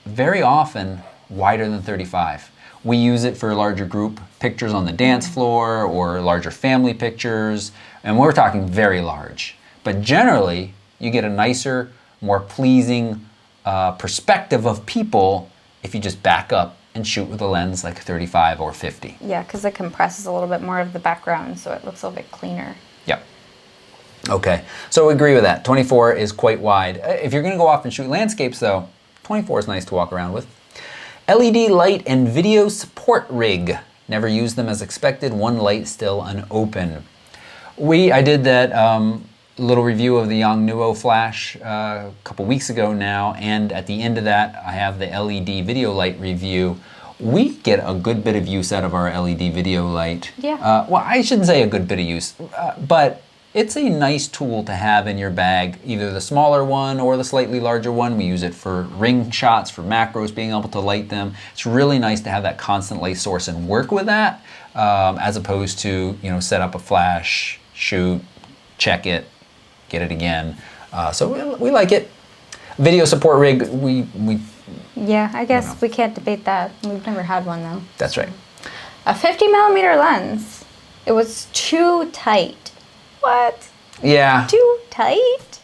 very often wider than 35. We use it for larger group pictures on the dance floor or larger family pictures, and we're talking very large. But generally, you get a nicer, more pleasing perspective of people if you just back up and shoot with a lens like 35 or 50. Yeah, because it compresses a little bit more of the background, so it looks a little bit cleaner. Yep. Okay, so we agree with that. 24 is quite wide. If you're going to go off and shoot landscapes, though, 24 is nice to walk around with. LED light and video support rig. Never used them as expected. One light still unopened. I did that little review of the Yongnuo flash a couple weeks ago now, and at the end of that I have the LED video light review. We get a good bit of use out of our LED video light. Yeah. Well, I shouldn't say a good bit of use, but it's a nice tool to have in your bag, either the smaller one or the slightly larger one. We use it for ring shots, for macros, being able to light them. It's really nice to have that constant light source and work with that, as opposed to, you know, set up a flash, shoot, check it, get it again. So we like it. Video support rig, we Yeah, I guess we can't debate that. We've never had one, though. that's right. A 50mm lens. It was too tight. What? Yeah. Too tight?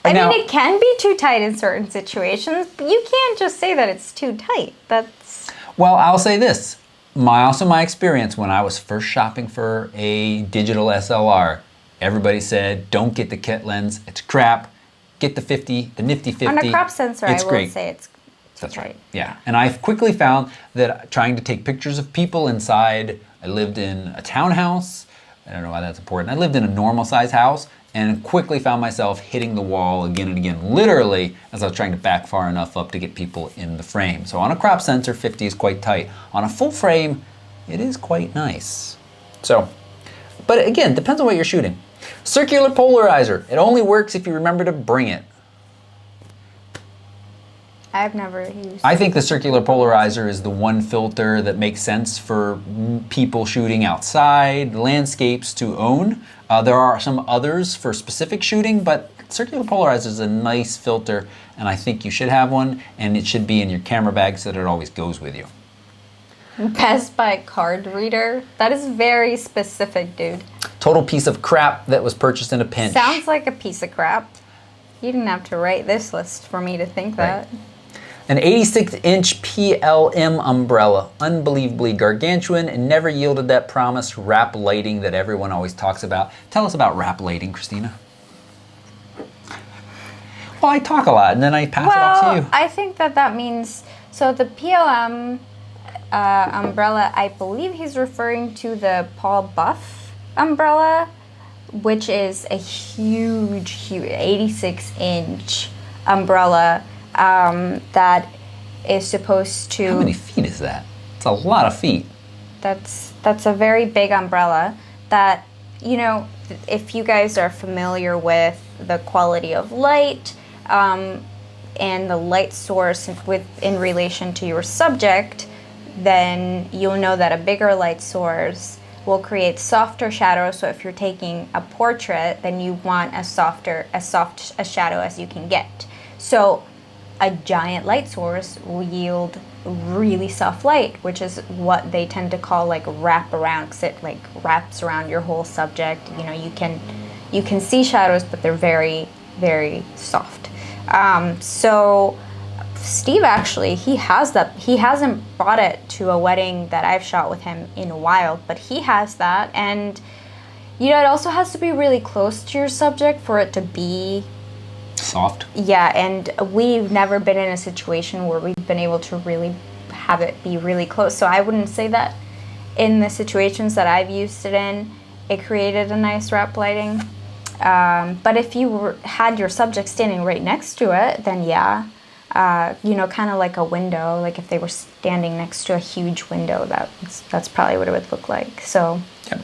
I Now- mean, it can be too tight in certain situations, but you can't just say that it's too tight. That's. Well, I'll say this. My experience when I was first shopping for a digital SLR, everybody said, don't get the kit lens, it's crap. Get the 50, the nifty 50. On a crop sensor, it's I will great. say it's too That's tight. right. Yeah. And I've quickly found that trying to take pictures of people inside, I lived in a townhouse. I don't know why that's important. I lived in a normal size house and quickly found myself hitting the wall again and again, literally, as I was trying to back far enough up to get people in the frame. So on a crop sensor, 50 is quite tight. On a full frame, it is quite nice. So, but again, depends on what you're shooting. Circular polarizer. It only works if you remember to bring it. I've never used. I think the circular polarizer is the one filter that makes sense for people shooting outside, landscapes to own. There are some others for specific shooting, but circular polarizer is a nice filter, and I think you should have one, and it should be in your camera bag so that it always goes with you. Best Buy card reader. That is very specific, dude. Total piece of crap that was purchased in a pinch. Sounds like a piece of crap. You didn't have to write this list for me to think that. An 86-inch PLM umbrella, unbelievably gargantuan, and never yielded that promised wrap lighting that everyone always talks about. Tell us about wrap lighting, Christina. Well, I talk a lot, and then I pass it off to you. I think that means, so the PLM umbrella, I believe he's referring to the Paul Buff umbrella, which is a huge 86-inch umbrella that is supposed to. How many feet is that? It's a lot of feet. That's a very big umbrella that, you know, if you guys are familiar with the quality of light and the light source in relation to your subject, then you'll know that a bigger light source will create softer shadows. So if you're taking a portrait, then you want as soft a shadow as you can get. So a giant light source will yield really soft light, which is what they tend to call like wrap around, because it like wraps around your whole subject. You know, you can see shadows, but they're very, very soft. So Steve actually, he has that. He hasn't brought it to a wedding that I've shot with him in a while, but he has that. And, you know, it also has to be really close to your subject for it to be soft. Yeah, and we've never been in a situation where we've been able to really have it be really close. So I wouldn't say that in the situations that I've used it in, it created a nice wrap lighting. But if you had your subject standing right next to it, then yeah, you know, kind of like a window. Like if they were standing next to a huge window, that's probably what it would look like. So. Yep.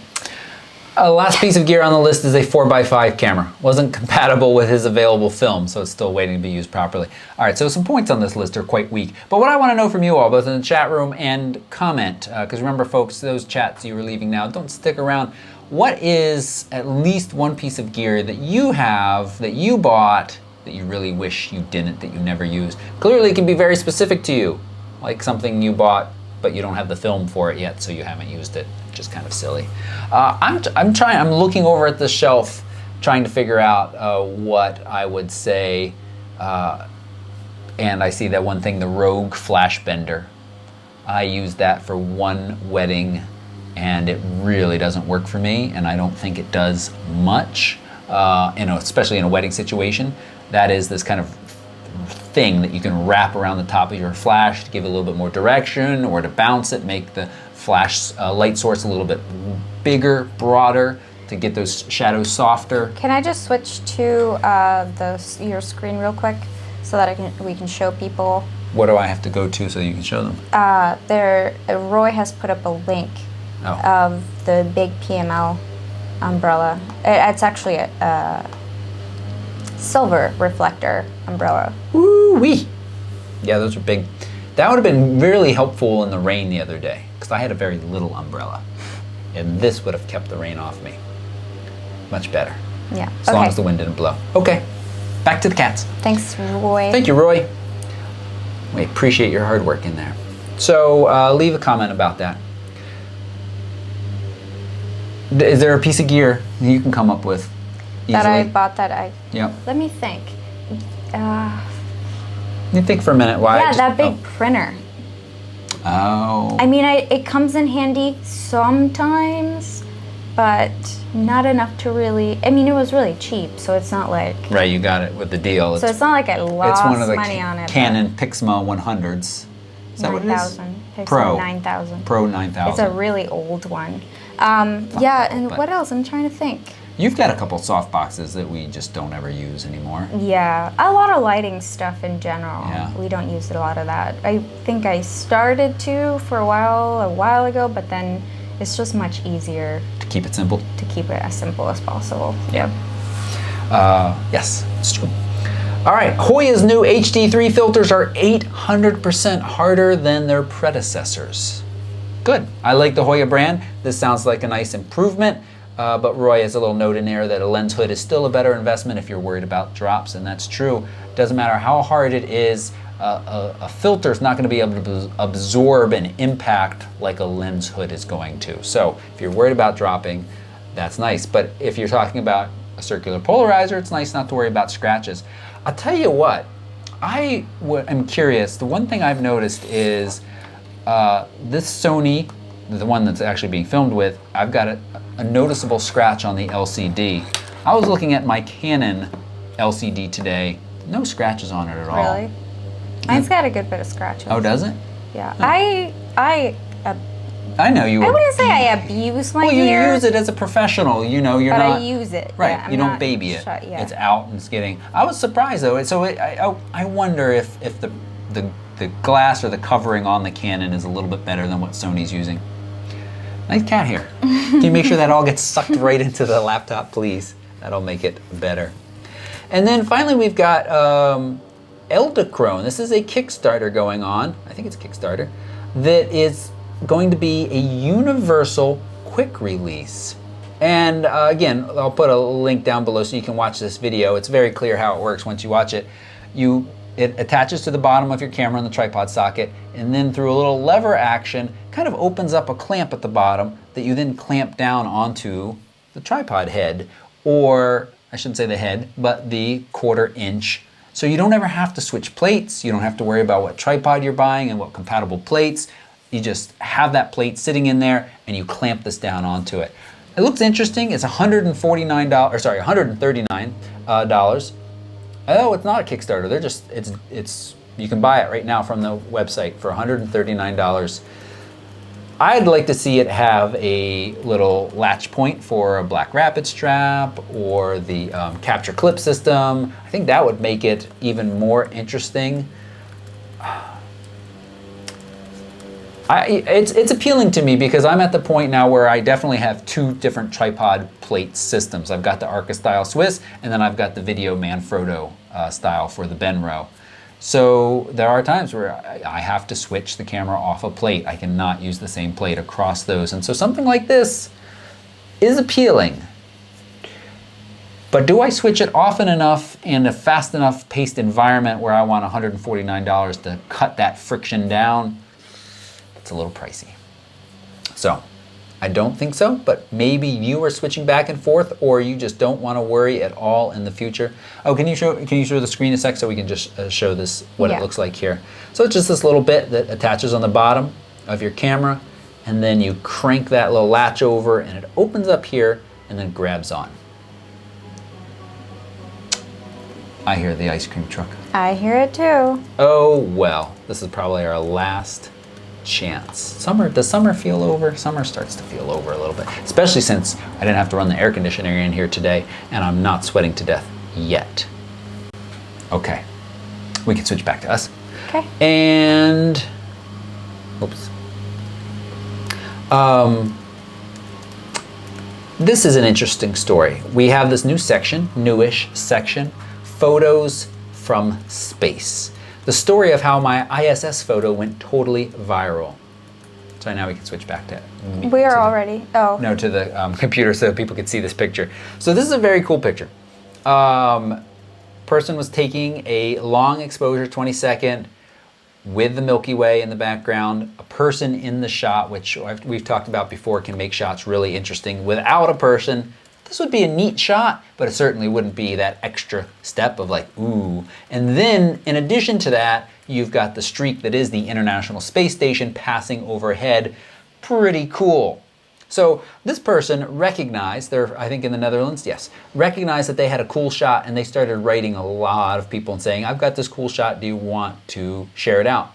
Last piece of gear on the list is a 4x5 camera. Wasn't compatible with his available film, so it's still waiting to be used properly. All right, so some points on this list are quite weak. But what I want to know from you all, both in the chat room and comment, because remember, folks, those chats you were leaving now, don't stick around. What is at least one piece of gear that you have, that you bought, that you really wish you didn't, that you never used? Clearly, it can be very specific to you, like something you bought, but you don't have the film for it yet, so you haven't used it. Just kind of silly. I'm looking over at the shelf, trying to figure out what I would say, and I see that one thing, the Rogue Flash Bender. I used that for one wedding, and it really doesn't work for me, and I don't think it does much, especially in a wedding situation. That is this kind of thing that you can wrap around the top of your flash to give it a little bit more direction, or to bounce it, make the flash light source a little bit bigger, broader, to get those shadows softer. Can I just switch to your screen real quick so that we can show people? What do I have to go to so you can show them? Roy has put up a link of the big PML umbrella. It's actually a silver reflector umbrella. Woo-wee! Yeah, those are big. That would have been really helpful in the rain the other day, because I had a very little umbrella, and this would have kept the rain off me. Much better. Yeah. As long as the wind didn't blow. Okay, back to the cats. Thanks, Roy. Thank you, Roy. We appreciate your hard work in there. So leave a comment about that. Is there a piece of gear you can come up with easily? That I bought that I... Yep. Let me think. You think for a minute why? Yeah, that big printer. Oh. I mean, it comes in handy sometimes, but not enough to really... I mean, it was really cheap, so it's not like... Right, you got it with the deal. So it's not like I lost it's one of the money on it. Canon Pixma 100s. Is that what it is? 9000. Pixma Pro. 9000. Pro 9000. It's a really old one. Yeah, and what else? I'm trying to think. You've got a couple soft boxes that we just don't ever use anymore. Yeah, a lot of lighting stuff in general. Yeah. We don't use a lot of that. I think I started to for a while ago, but then it's just much easier To keep it simple? to keep it as simple as possible. Yeah. Yes, it's true. All right, Hoya's new HD3 filters are 800% harder than their predecessors. Good. I like the Hoya brand. This sounds like a nice improvement. But Roy has a little note in there that a lens hood is still a better investment if you're worried about drops, and that's true. Doesn't matter how hard it is, a filter is not going to be able to absorb an impact like a lens hood is going to. So if you're worried about dropping, that's nice. But if you're talking about a circular polarizer, it's nice not to worry about scratches. I'll tell you what, I'm curious. The one thing I've noticed is this Sony, the one that's actually being filmed with, I've got a noticeable scratch on the LCD. I was looking at my Canon LCD today. No scratches on it at all. Really? Mine's got a good bit of scratches. Oh, does it? Yeah. I know you. I wouldn't say I abuse my Well, you gear. use it as a professional. You know, you're but not. I use it. Right. Yeah, I'm you don't not baby it. yeah. It's out and it's getting. I was surprised though. So I wonder if the glass or the covering on the Canon is a little bit better than what Sony's using. Nice cat hair. Can you make sure that all gets sucked right into the laptop, please? That'll make it better. And then finally we've got Eldachrome. This is a Kickstarter going on. I think it's a Kickstarter. That is going to be a universal quick release. And again, I'll put a link down below so you can watch this video. It's very clear how it works once you watch it. It attaches to the bottom of your camera on the tripod socket, and then through a little lever action, kind of opens up a clamp at the bottom that you then clamp down onto the tripod head, or I shouldn't say the head, but the 1/4 inch So you don't ever have to switch plates. You don't have to worry about what tripod you're buying and what compatible plates. You just have that plate sitting in there and you clamp this down onto it. It looks interesting. It's $139. Oh, it's not a Kickstarter. They're just it's you can buy it right now from the website for $139. I'd like to see it have a little latch point for a black rapid strap or the capture clip system. I think that would make it even more interesting. It's appealing to me because I'm at the point now where I definitely have two different tripod plate systems. I've got the Arca style Swiss, and then I've got the Video Manfrotto style for the Benro. So there are times where I have to switch the camera off a plate. I cannot use the same plate across those. And so something like this is appealing. But do I switch it often enough in a fast enough paced environment where I want $149 to cut that friction down? It's a little pricey. So I don't think so, but maybe you are switching back and forth or you just don't want to worry at all in the future. Oh, can you show the screen a sec so we can just show this, what it looks like here. So it's just this little bit that attaches on the bottom of your camera, and then you crank that little latch over and it opens up here and then grabs on. I hear the ice cream truck. I hear it too. Oh well, this is probably our last chance. Does summer feel over? Summer starts to feel over a little bit, especially since I didn't have to run the air conditioner in here today and I'm not sweating to death yet. Okay, we can switch back to us. Okay. And, oops. This is an interesting story. We have this new section, newish section, photos from space. The story of how my ISS photo went totally viral. So now we can switch back to me. We are already, No, to the computer so people could see this picture. So this is a very cool picture. Person was taking a long exposure, 20-second, with the Milky Way in the background. A person in the shot, which we've talked about before, can make shots really interesting. Without a person, this would be a neat shot, but it certainly wouldn't be that extra step of like, ooh. And then, in addition to that, you've got the streak that is the International Space Station passing overhead. Pretty cool. So this person recognized, I think in the Netherlands, yes, recognized that they had a cool shot, and they started writing a lot of people and saying, I've got this cool shot, do you want to share it out?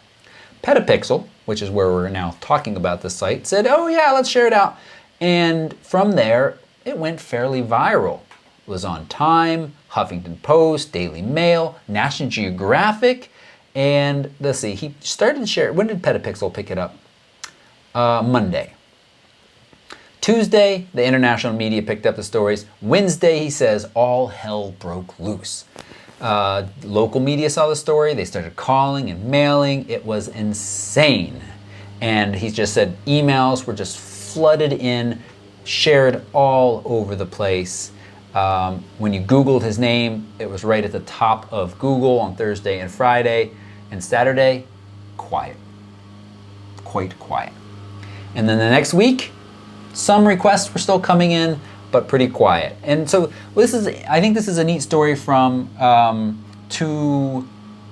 Petapixel, which is where we're now talking about this site, said, oh yeah, let's share it out. And from there, it went fairly viral. It was on Time, Huffington Post, Daily Mail, National Geographic, and let's see, he started to share. When did Petapixel pick it up? Monday. Tuesday, the international media picked up the stories. Wednesday, he says, all hell broke loose. Local media saw the story. They started calling and mailing. It was insane. And he just said emails were just flooded in, shared all over the place. When you Googled his name, it was right at the top of Google on Thursday and Friday. And Saturday, quiet. Quite quiet. And then the next week, some requests were still coming in, but pretty quiet. And so I think this is a neat story from two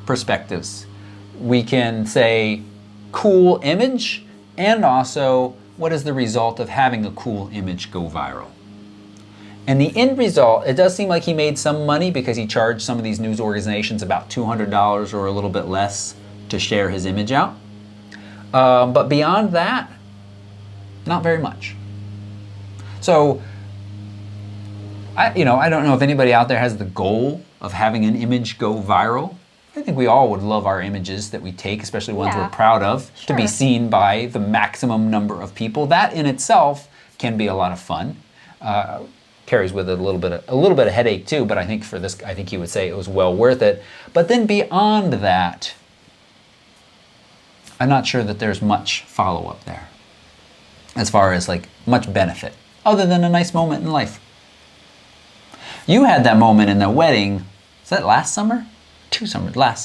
perspectives. We can say cool image, and also what is the result of having a cool image go viral. And the end result, it does seem like he made some money because he charged some of these news organizations about $200 or a little bit less to share his image out. But beyond that, not very much. So, I don't know if anybody out there has the goal of having an image go viral. I think we all would love our images that we take, especially ones we're proud of, to be seen by the maximum number of people. That in itself can be a lot of fun. Carries with it a little bit of headache too, but I think for this, I think he would say it was well worth it. But then beyond that, I'm not sure that there's much follow-up there as far as like much benefit, other than a nice moment in life. You had that moment in the wedding, is that last summer?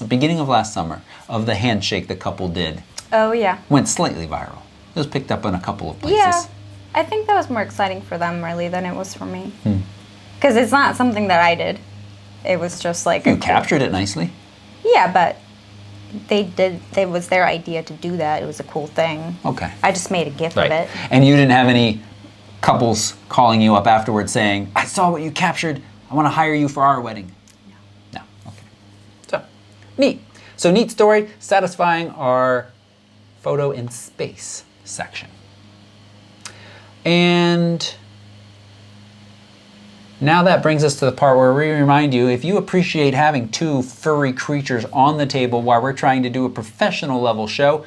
Beginning of last summer, of the handshake the couple did. Oh yeah. Went slightly viral. It was picked up in a couple of places. Yeah, I think that was more exciting for them really than it was for me. Because it's not something that I did. It was just like You captured it nicely. Yeah, but it was their idea to do that. It was a cool thing. Okay. I just made a GIF of it. And you didn't have any couples calling you up afterwards saying, I saw what you captured. I want to hire you for our wedding. No. Okay. So, neat. So, neat story, satisfying our photo in space section. And now that brings us to the part where we remind you, if you appreciate having two furry creatures on the table while we're trying to do a professional level show,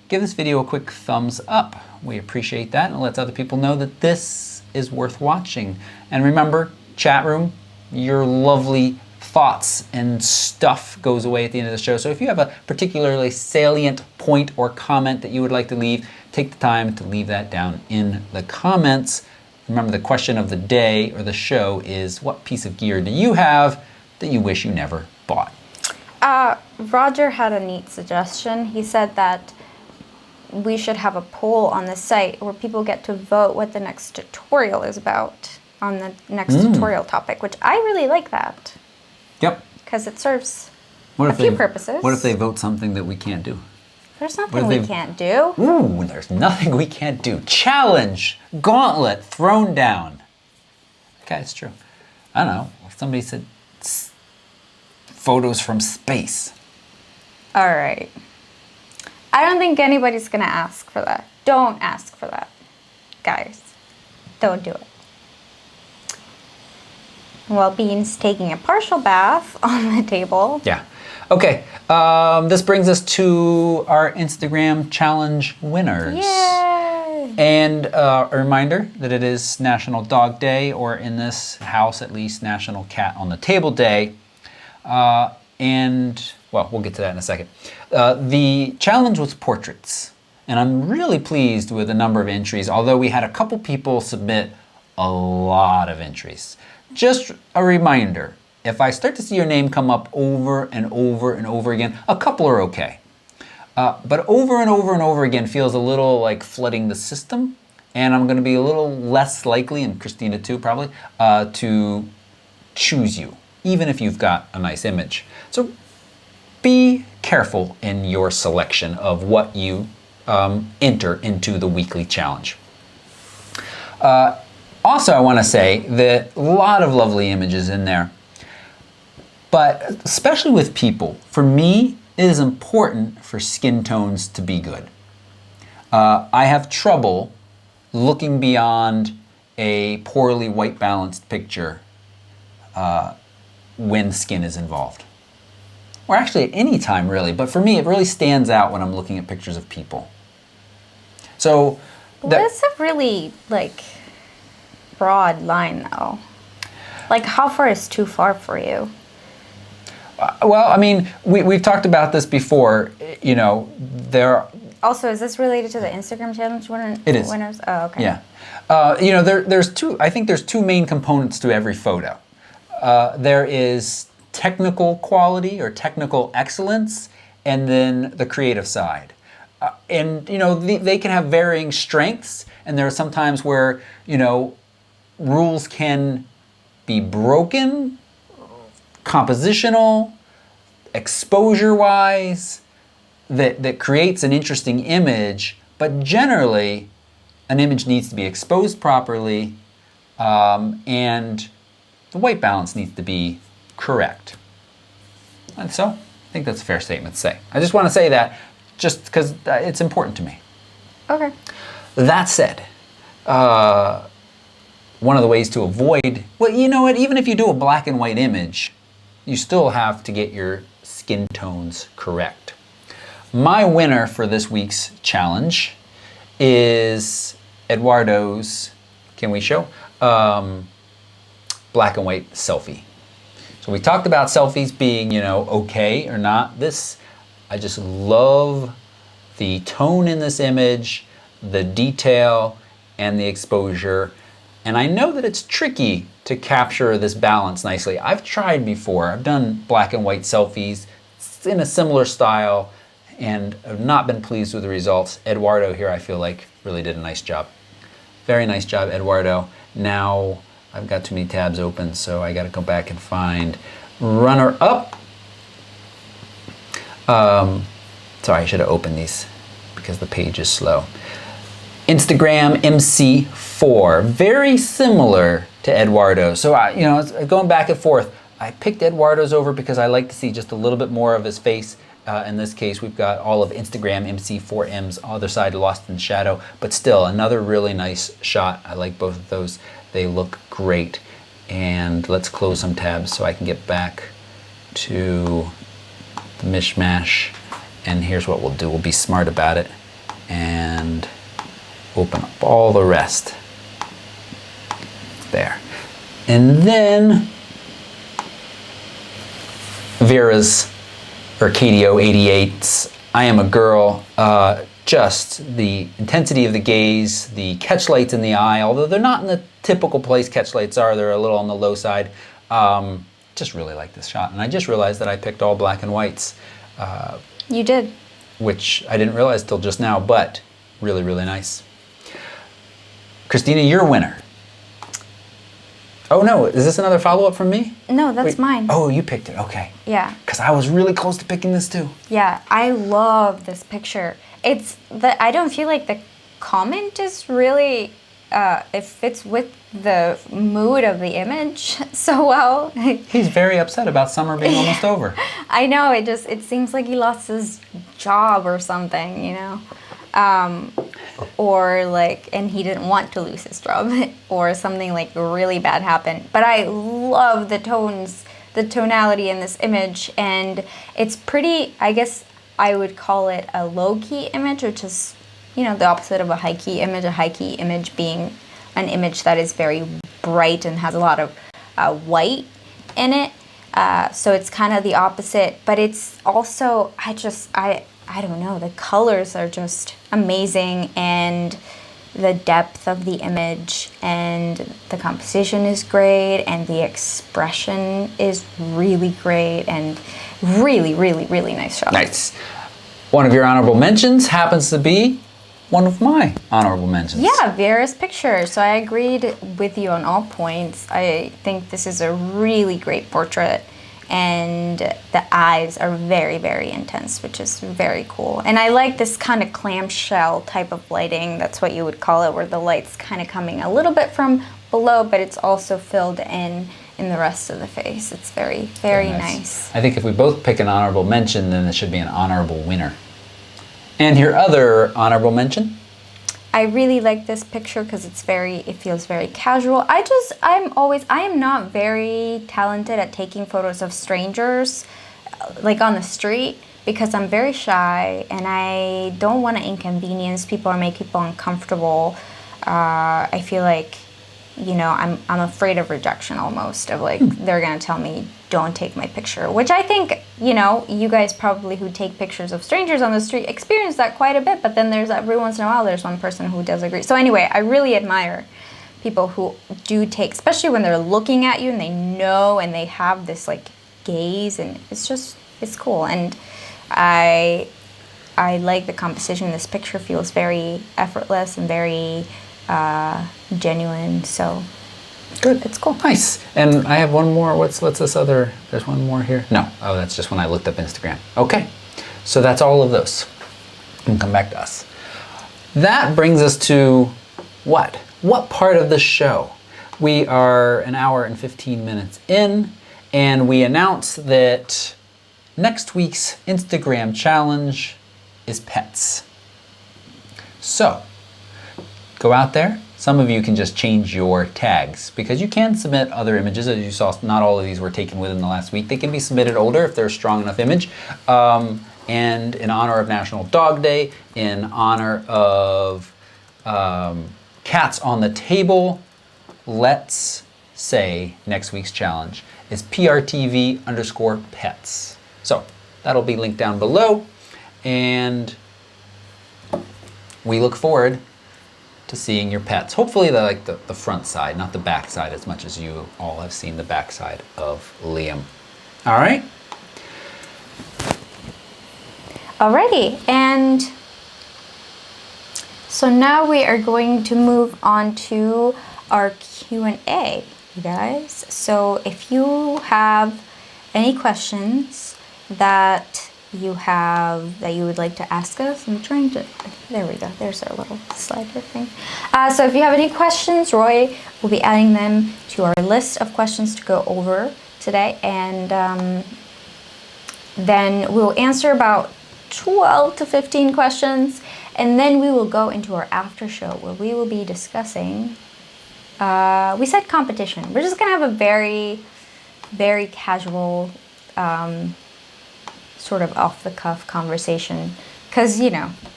give this video a quick thumbs up. We appreciate that, and it lets other people know that this is worth watching. And remember, chat room, your lovely thoughts and stuff goes away at the end of the show. So if you have a particularly salient point or comment that you would like to leave, take the time to leave that down in the comments. Remember, the question of the day or the show is, what piece of gear do you have that you wish you never bought? Roger had a neat suggestion. He said that we should have a poll on the site where people get to vote what the next tutorial is about on the next tutorial topic, which I really like that. Yep. Because it serves What a if few they, purposes. What if they vote something that we can't do? There's What nothing if we they- can't do. Ooh, there's nothing we can't do. Challenge, gauntlet thrown down. Okay, it's true. I don't know. If somebody said photos from space. All right. I don't think anybody's going to ask for that. Don't ask for that, guys. Don't do it. Well, Bean's taking a partial bath on the table. Yeah. Okay. This brings us to our Instagram challenge winners. Yay! And a reminder that it is National Dog Day, or in this house at least, National Cat on the Table Day. And, well, we'll get to that in a second. The challenge was portraits. And I'm really pleased with the number of entries, although we had a couple people submit a lot of entries. Just a reminder, if I start to see your name come up over and over and over again, a couple are okay. But over and over and over again feels a little like flooding the system, and I'm going to be a little less likely, and Christina too probably, to choose you, even if you've got a nice image. So be careful in your selection of what you enter into the weekly challenge. Also, I want to say that a lot of lovely images in there. But especially with people, for me, it is important for skin tones to be good. I have trouble looking beyond a poorly white balanced picture when skin is involved. Or actually at any time really, but for me it really stands out when I'm looking at pictures of people. So That's a really, broad line, though. Like, how far is too far for you? well, I mean, we've talked about this before. You know, there. Also, is this related to the Instagram challenge It is. winners? Oh, okay. Yeah. You know, there's two. I think there's two main components to every photo. There is technical quality or technical excellence, and then the creative side. And you know, they can have varying strengths, and there are some times where rules can be broken, compositional, exposure-wise, that creates an interesting image, but generally an image needs to be exposed properly, and the white balance needs to be correct. And so I think that's a fair statement to say. I just want to say that just because it's important to me. Okay. That said, one of the ways to avoid, well, you know what, even if you do a black and white image, you still have to get your skin tones correct. My winner for this week's challenge is Eduardo's, can we show? Black and white selfie. So we talked about selfies being, okay or not. This, I just love the tone in this image, the detail, and the exposure. And I know that it's tricky to capture this balance nicely. I've tried before. I've done black and white selfies in a similar style and have not been pleased with the results. Eduardo here, I feel like, really did a nice job. Very nice job, Eduardo. Now, I've got too many tabs open, so I got to go back and find runner-up. Sorry, I should have opened these because the page is slow. Instagram MC4, very similar to Eduardo. So going back and forth. I picked Eduardo's over because I like to see just a little bit more of his face. In this case, we've got all of Instagram MC4M's other side lost in shadow, but still another really nice shot. I like both of those. They look great. And let's close some tabs so I can get back to the mishmash. And here's what we'll do. We'll be smart about it and open up all the rest. There. And then Vera's Arcadio 88's I Am a Girl, just the intensity of the gaze, the catch lights in the eye, although they're not in the typical place catch lights are, they're a little on the low side. Just really like this shot. And I just realized that I picked all black and whites. You did. Which I didn't realize till just now, but really, really nice. Christina, your winner. Oh no, is this another follow-up from me? No, that's Wait. Mine. Oh, you picked it, okay. Yeah. Because I was really close to picking this too. Yeah, I love this picture. I don't feel like the comment is really, it fits with the mood of the image so well. He's very upset about summer being almost over. I know, it seems like he lost his job or something, you know? And he didn't want to lose his job or something like really bad happened. But I love the tonality in this image, and it's pretty, I guess I would call it a low-key image, which is, the opposite of a high-key image. A high-key image being an image that is very bright and has a lot of white in it. So it's kind of the opposite, but it's also, I don't know, the colors are just amazing, and the depth of the image and the composition is great, and the expression is really great, and really, really, really nice shot. Nice. One of your honorable mentions happens to be one of my honorable mentions. Yeah, Vera's picture. So I agreed with you on all points. I think this is a really great portrait, and the eyes are very, very intense, which is very cool. And I like this kind of clamshell type of lighting. That's what you would call it, where the light's kind of coming a little bit from below, but it's also filled in the rest of the face. It's very, very nice. I think if we both pick an honorable mention, then it should be an honorable winner. And your other honorable mention? I really like this picture because it feels very casual. I am not very talented at taking photos of strangers, like on the street, because I'm very shy and I don't want to inconvenience people or make people uncomfortable. I feel like, I'm afraid of rejection almost, of like, they're going to tell me, don't take my picture, which I think, you guys probably who take pictures of strangers on the street experience that quite a bit, but then there's every once in a while, there's one person who does agree. So anyway, I really admire people who do take, especially when they're looking at you and they know, and they have this like gaze, and it's cool. And I like the composition. This picture feels very effortless and very genuine, so good. It's cool. Nice. And I have one more. What's this other? There's one more here. No. Oh, that's just when I looked up Instagram. Okay. So that's all of those. And come back to us. That brings us to what? What part of the show? We are an hour and 15 minutes in, and we announced that next week's Instagram challenge is pets. So, go out there. Some of you can just change your tags, because you can submit other images. As you saw, not all of these were taken within the last week. They can be submitted older if they're a strong enough image. And in honor of National Dog Day, in honor of Cats on the Table, let's say next week's challenge is PRTV_pets. So that'll be linked down below, and we look forward to seeing your pets. Hopefully they like the front side, not the back side, as much as you all have seen the back side of Liam. All right? Alrighty, and so now we are going to move on to our Q&A, you guys. So if you have any questions that you have that you would like to ask us. I'm trying to, there we go, there's our little slider thing. So if you have any questions, Roy will be adding them to our list of questions to go over today, and then we'll answer about 12 to 15 questions, and then we will go into our after show where we will be discussing, we said competition. We're just gonna have a very, very casual, sort of off the cuff conversation, because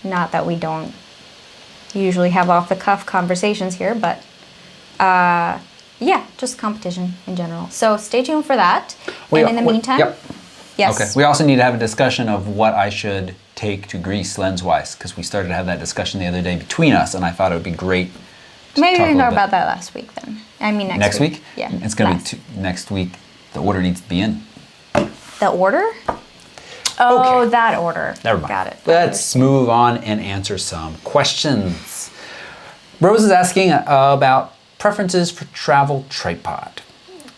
not that we don't usually have off the cuff conversations here, but yeah, just competition in general. So stay tuned for that. And in the meantime, yep. Yes. Okay. We also need to have a discussion of what I should take to Greece lens-wise, because we started to have that discussion the other day between us, and I thought it would be great. Maybe we can talk about that last week then. I mean next week. Yeah. It's going to be next week. The order needs to be in. The order? Oh, Okay. that order. Never mind. Got it. Let's move on and answer some questions. Rose is asking about preferences for travel tripod.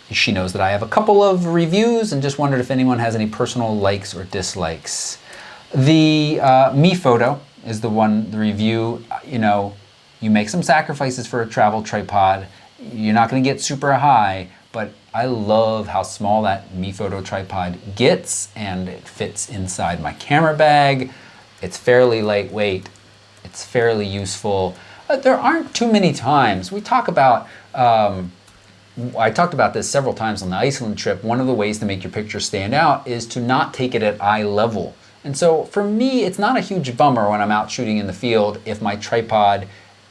She knows that I have a couple of reviews and just wondered if anyone has any personal likes or dislikes. The Me Photo is the review. You make some sacrifices for a travel tripod. You're not going to get super high, but I love how small that Me Photo tripod gets, and it fits inside my camera bag. It's fairly lightweight. It's fairly useful. There aren't too many times. We talk about, I talked about this several times on the Iceland trip. One of the ways to make your picture stand out is to not take it at eye level. And so for me, it's not a huge bummer when I'm out shooting in the field if my tripod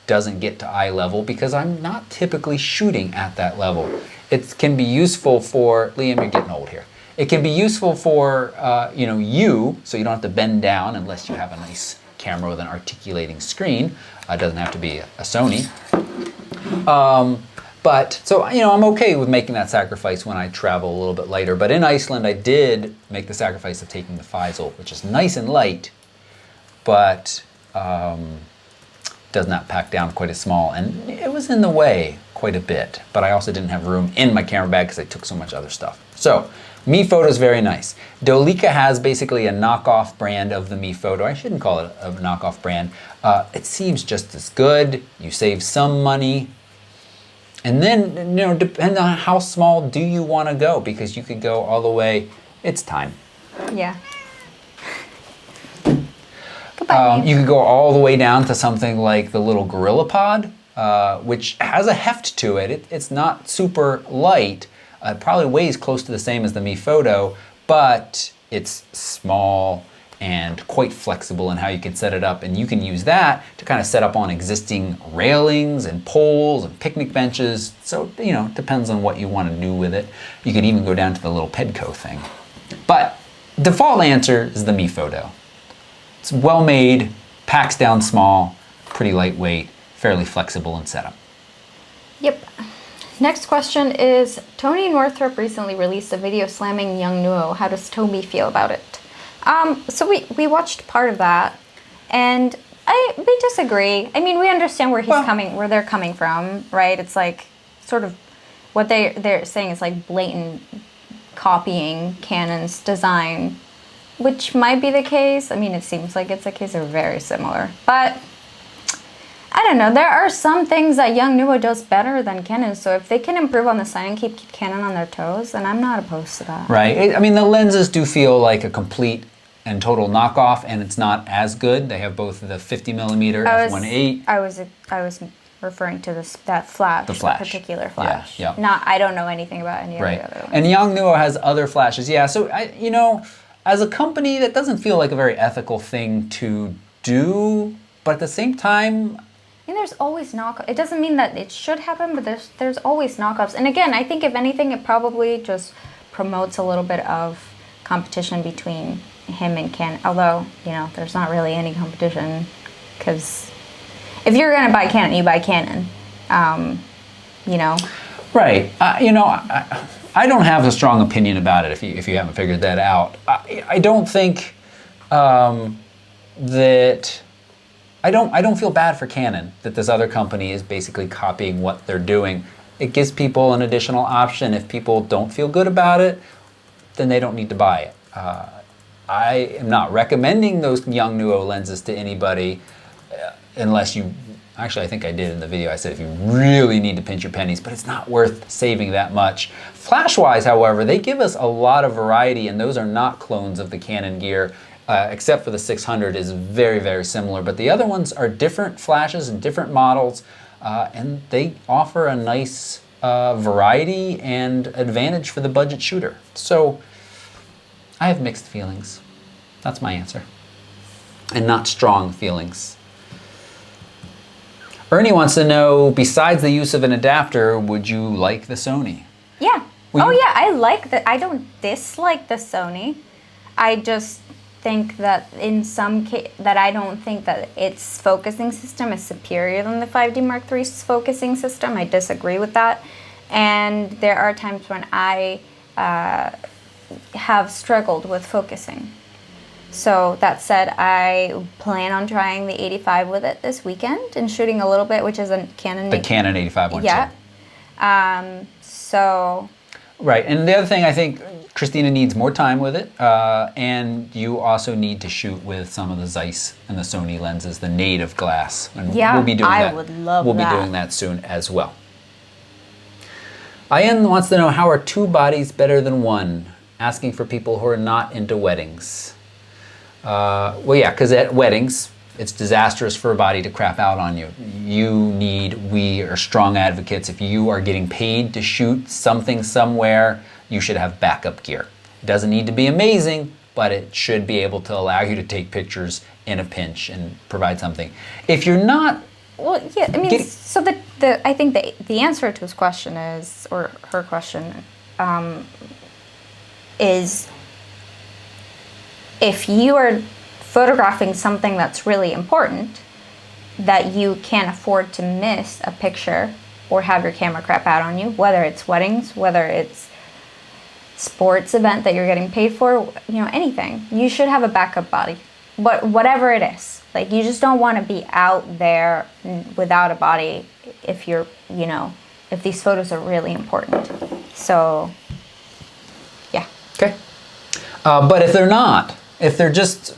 doesn't get to eye level, because I'm not typically shooting at that level. It can be useful for, Liam, you're getting old here. It can be useful for, you, so you don't have to bend down unless you have a nice camera with an articulating screen. It doesn't have to be a Sony. So I'm okay with making that sacrifice when I travel a little bit lighter. But in Iceland, I did make the sacrifice of taking the Faisal, which is nice and light, but does not pack down quite as small. And it was in the way quite a bit. But I also didn't have room in my camera bag because I took so much other stuff. So Me Photo is very nice. Dolica has basically a knockoff brand of the Me Photo. I shouldn't call it a knockoff brand. It seems just as good. You save some money. And then, depending on how small do you want to go, because you could go all the way, it's time. Yeah. Goodbye. You could go all the way down to something like the little GorillaPod, which has a heft to it. It's not super light. It probably weighs close to the same as the Me Photo, but it's small and quite flexible in how you can set it up. And you can use that to kind of set up on existing railings and poles and picnic benches. So, depends on what you want to do with it. You could even go down to the little Pedco thing. But default answer is the Me Photo. It's well made, packs down small, pretty lightweight, fairly flexible in setup. Yep. Next question is, Tony Northrup recently released a video slamming Young Nuo. How does Toby feel about it? So we watched part of that, and we disagree. I mean, we understand where where they're coming from, right? It's like sort of what they're saying is like blatant copying Canon's design, which might be the case. I mean, it seems like it's the case. They're very similar, but I don't know. There are some things that Young Nuo does better than Canon. So if they can improve on the sign and keep Canon on their toes, then I'm not opposed to that. Right. I mean, the lenses do feel like a complete and total knockoff, and it's not as good. They have both the 50mm f1.8. I was referring to that flash, the flash, particular flash. Yeah. I don't know anything about any of the other ones. And Young Nuo has other flashes. Yeah. So as a company, that doesn't feel like a very ethical thing to do, but at the same time, and there's always knockoffs. It doesn't mean that it should happen, but there's always knockoffs. And again, I think if anything, it probably just promotes a little bit of competition between him and Canon. Although, there's not really any competition, because if you're gonna buy Canon, you buy Canon. Right. I don't have a strong opinion about it. If you haven't figured that out, I don't think that. I don't feel bad for Canon that this other company is basically copying what they're doing. It gives people an additional option. If people don't feel good about it, then they don't need to buy it. I am not recommending those Yongnuo lenses to anybody unless you, actually I think I did in the video, I said if you really need to pinch your pennies, but it's not worth saving that much. Flash-wise, however, they give us a lot of variety, and those are not clones of the Canon gear, except for the 600 is very, very similar, but the other ones are different flashes and different models, and they offer a nice variety and advantage for the budget shooter. So I have mixed feelings. That's my answer. And not strong feelings. Ernie wants to know, besides the use of an adapter, would you like the Sony? Yeah. Will you- Yeah, I like the, I don't dislike the Sony. I just think that in some case, that I don't think that its focusing system is superior than the 5D Mark III's focusing system. I disagree with that. And there are times when I have struggled with focusing. So that said, I plan on trying the 85 with it this weekend and shooting a little bit, which is a Canon. The Canon 85 one. Yeah. So. Right, and the other thing, I think Christina needs more time with it, and you also need to shoot with some of the Zeiss and the Sony lenses, the native glass. And Yeah, we'll be doing I that. would love We'll that. be doing that soon as well. Ian wants to know, how are two bodies better than one? Asking for people who are not into weddings. Well, yeah, because at weddings, it's disastrous for a body to crap out on you. We are strong advocates. If you are getting paid to shoot something somewhere, you should have backup gear. It doesn't need to be amazing, but it should be able to allow you to take pictures in a pinch and provide something. If you're not, Well, yeah, I mean, so I think the answer to his question is, or her question, is if you are photographing something that's really important, that you can't afford to miss a picture or have your camera crap out on you, whether it's weddings, whether it's sports event that you're getting paid for, anything, you should have a backup body, whatever it is. Like, you just don't want to be out there without a body if you're, if these photos are really important. So, yeah. okay. But if they're not, if they're just,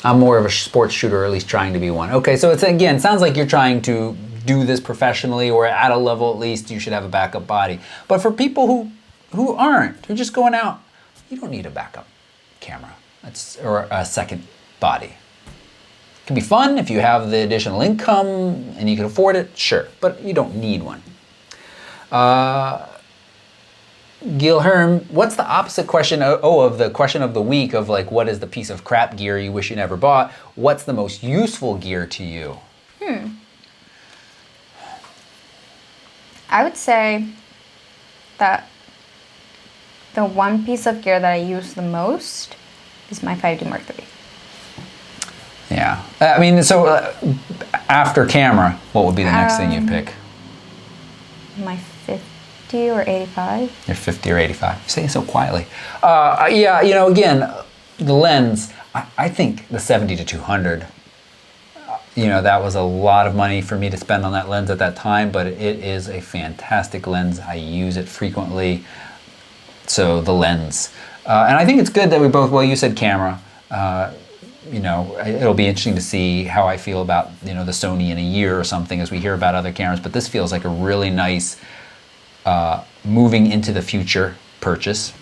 I'm more of a sports shooter, or at least trying to be one. Okay, so it sounds like you're trying to do this professionally, or at a level at least, you should have a backup body. But for people who aren't, who are just going out, you don't need a backup camera. Or a second body. It can be fun if you have the additional income and you can afford it, sure, but you don't need one. Gil Herm, what's the opposite question of the question of the week of like, what is the piece of crap gear you wish you never bought? What's the most useful gear to you? I would say that the one piece of gear that I use the most is my 5D Mark III. Yeah. I mean, so after camera, what would be the next thing you'd pick? My 50 or 85. You're 50 or 85. You're saying it so quietly. Yeah, again, the lens, I think the 70 to 200, that was a lot of money for me to spend on that lens at that time, but it is a fantastic lens. I use it frequently. So the lens. And I think it's good that we both, well, you said camera. It'll be interesting to see how I feel about, the Sony in a year or something as we hear about other cameras, but this feels like a really nice moving into the future purchase.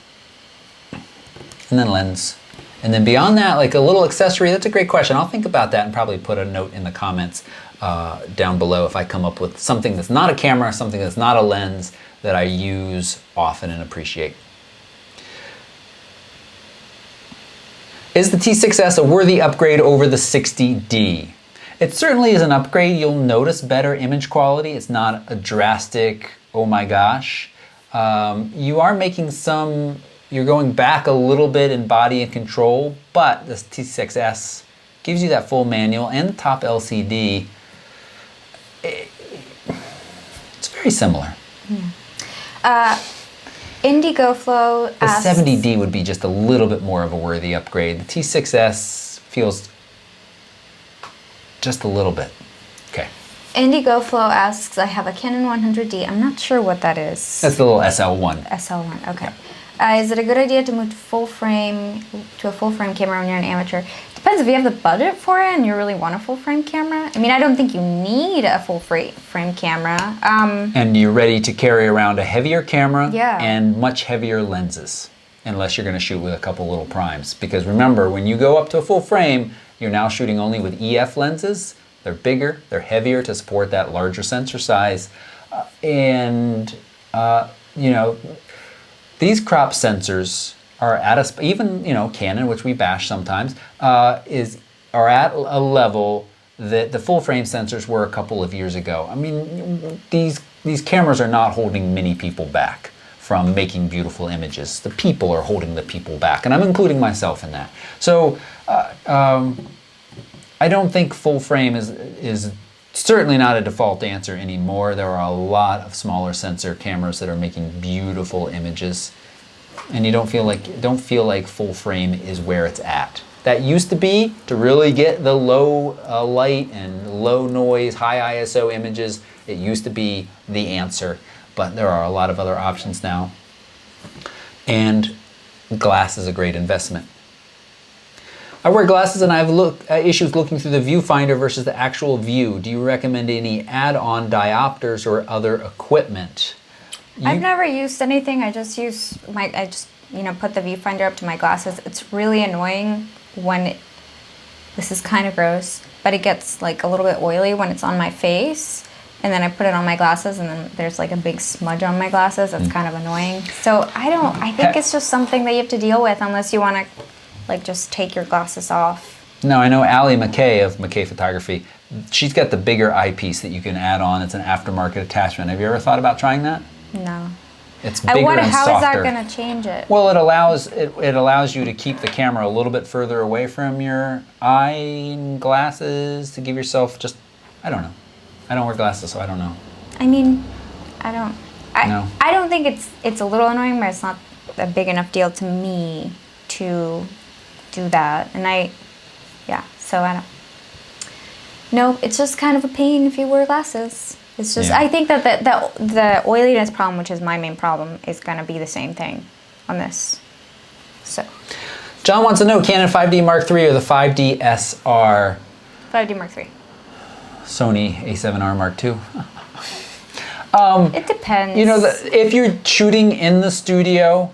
And then lens. And then beyond that, like a little accessory, that's a great question. I'll think about that and probably put a note in the comments down below if I come up with something that's not a camera, something that's not a lens that I use often and appreciate. Is the T6S a worthy upgrade over the 60D? It certainly is an upgrade. You'll notice better image quality. It's not a drastic, oh my gosh. You are making you're going back a little bit in body and control, but this T6S gives you that full manual and the top LCD. It's very similar. Indigo Flow The asks, 70D would be just a little bit more of a worthy upgrade. The T6S feels just a little bit. Okay. Indigo Flow asks, I have a Canon 100D. I'm not sure what that is. That's the little SL1. SL1, okay. Is it a good idea to move to a full frame camera when you're an amateur? Depends if you have the budget for it and you really want a full frame camera. I mean, I don't think you need a full frame camera. And you're ready to carry around a heavier camera Yeah. and much heavier lenses, unless you're going to shoot with a couple little primes. Because remember, when you go up to a full frame, you're now shooting only with EF lenses. They're bigger, they're heavier to support that larger sensor size. You know, these crop sensors are at even, you know, Canon, which we bash sometimes, are at a level that the full frame sensors were a couple of years ago. I mean, these cameras are not holding many people back from making beautiful images. The people are holding the people back, and I'm including myself in that. So I don't think full frame is certainly not a default answer anymore. There are a lot of smaller sensor cameras that are making beautiful images, and you don't feel like full frame is where it's at. That used to be to really get the low light and low noise, high ISO images. It used to be the answer, but there are a lot of other options now. And glass is a great investment. I wear glasses and I have issues looking through the viewfinder versus the actual view. Do you recommend any add-on diopters or other equipment? I've never used anything. I just put the viewfinder up to my glasses. It's really annoying when this is kind of gross, but it gets like a little bit oily when it's on my face. And then I put it on my glasses and then there's like a big smudge on my glasses. That's kind of annoying. So I think it's just something that you have to deal with unless you want to like just take your glasses off. No, I know Allie McKay of McKay Photography. She's got the bigger eyepiece that you can add on. It's an aftermarket attachment. Have you ever thought about trying that? No. It's bigger and how softer. is that going to change it? Well, it allows you to keep the camera a little bit further away from your eye and glasses to give yourself just, I don't know. I don't wear glasses, so I don't know. I mean, I don't think it's a little annoying, but it's not a big enough deal to me to do that. And so I don't. No, it's just kind of a pain if you wear glasses. It's just, I think that the oiliness problem, which is my main problem, is going to be the same thing on this. So. John wants to know, Canon 5D Mark III or the 5D SR? 5D Mark III. Sony A7R Mark II. It depends. You know, if you're shooting in the studio,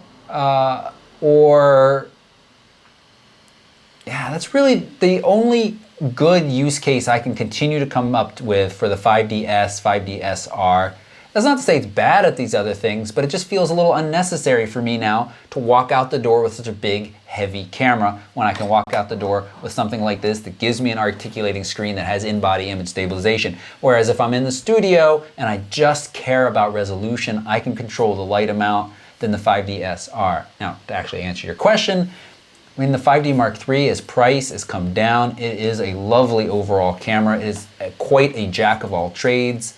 that's really the only good use case I can continue to come up with for the 5DS, 5DSR. That's not to say it's bad at these other things, but it just feels a little unnecessary for me now to walk out the door with such a big, heavy camera when I can walk out the door with something like this that gives me an articulating screen that has in-body image stabilization. Whereas if I'm in the studio and I just care about resolution, I can control the light amount than the 5DSR. Now, to actually answer your question, I mean, the 5D Mark III, as price has come down. It is a lovely overall camera. It is quite a jack of all trades,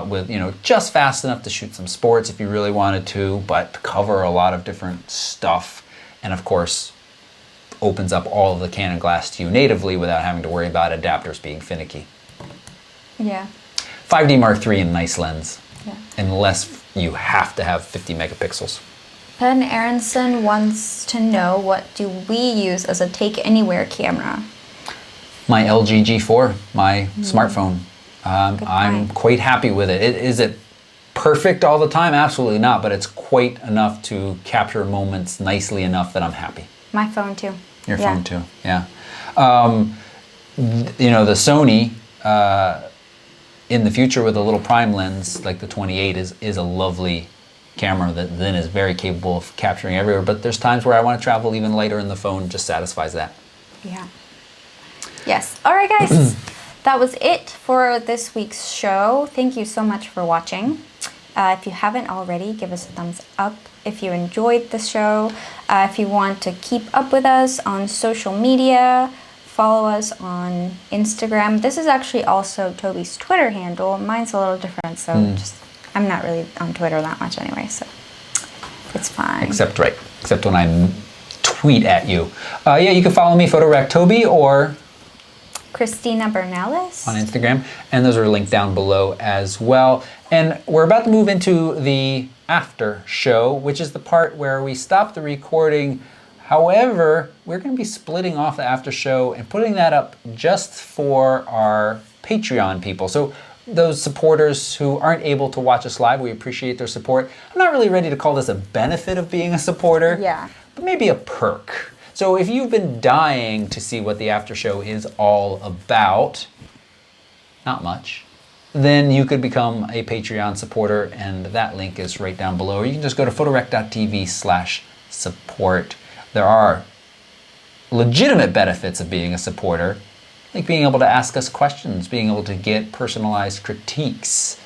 with, you know, just fast enough to shoot some sports if you really wanted to, but cover a lot of different stuff. And of course, opens up all of the Canon glass to you natively without having to worry about adapters being finicky. Yeah. 5D Mark III, a nice lens, Yeah. unless you have to have 50 megapixels. Penn Aronson wants to know, what do we use as a take anywhere camera? My LG G4, my smartphone. I'm quite happy with it. Is it perfect all the time? Absolutely not, but it's quite enough to capture moments nicely enough that I'm happy. My phone too. Your phone too, yeah. You know, the Sony, in the future with a little prime lens like the 28 is a lovely camera that then is very capable of capturing everywhere, but there's times where I want to travel even lighter and the phone just satisfies that. Yeah. Yes. All right, guys. That was it for this week's show. Thank you so much for watching. If you haven't already, give us a thumbs up if you enjoyed the show. If you want to keep up with us on social media, follow us on Instagram. This is actually also Toby's Twitter handle. Mine's a little different, so I'm not really on Twitter that much anyway, so it's fine. Except when I tweet at you. Yeah, you can follow me, PhotoRack Toby, or Christina Bernales. On Instagram, and those are linked down below as well. And we're about to move into the after show, which is the part where we stop the recording. However, we're going to be splitting off the after show and putting that up just for our Patreon people. So those supporters who aren't able to watch us live, we appreciate their support. I'm not really ready to call this a benefit of being a supporter, Yeah. but maybe a perk. So if you've been dying to see what the after show is all about, not much, then you could become a Patreon supporter, and that link is right down below. Or you can just go to photorec.tv/support. There are legitimate benefits of being a supporter, like being able to ask us questions, being able to get personalized critiques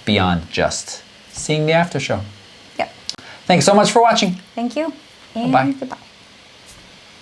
beyond just seeing the after show. Yep. Thanks so much for watching. Thank you. And Bye. goodbye.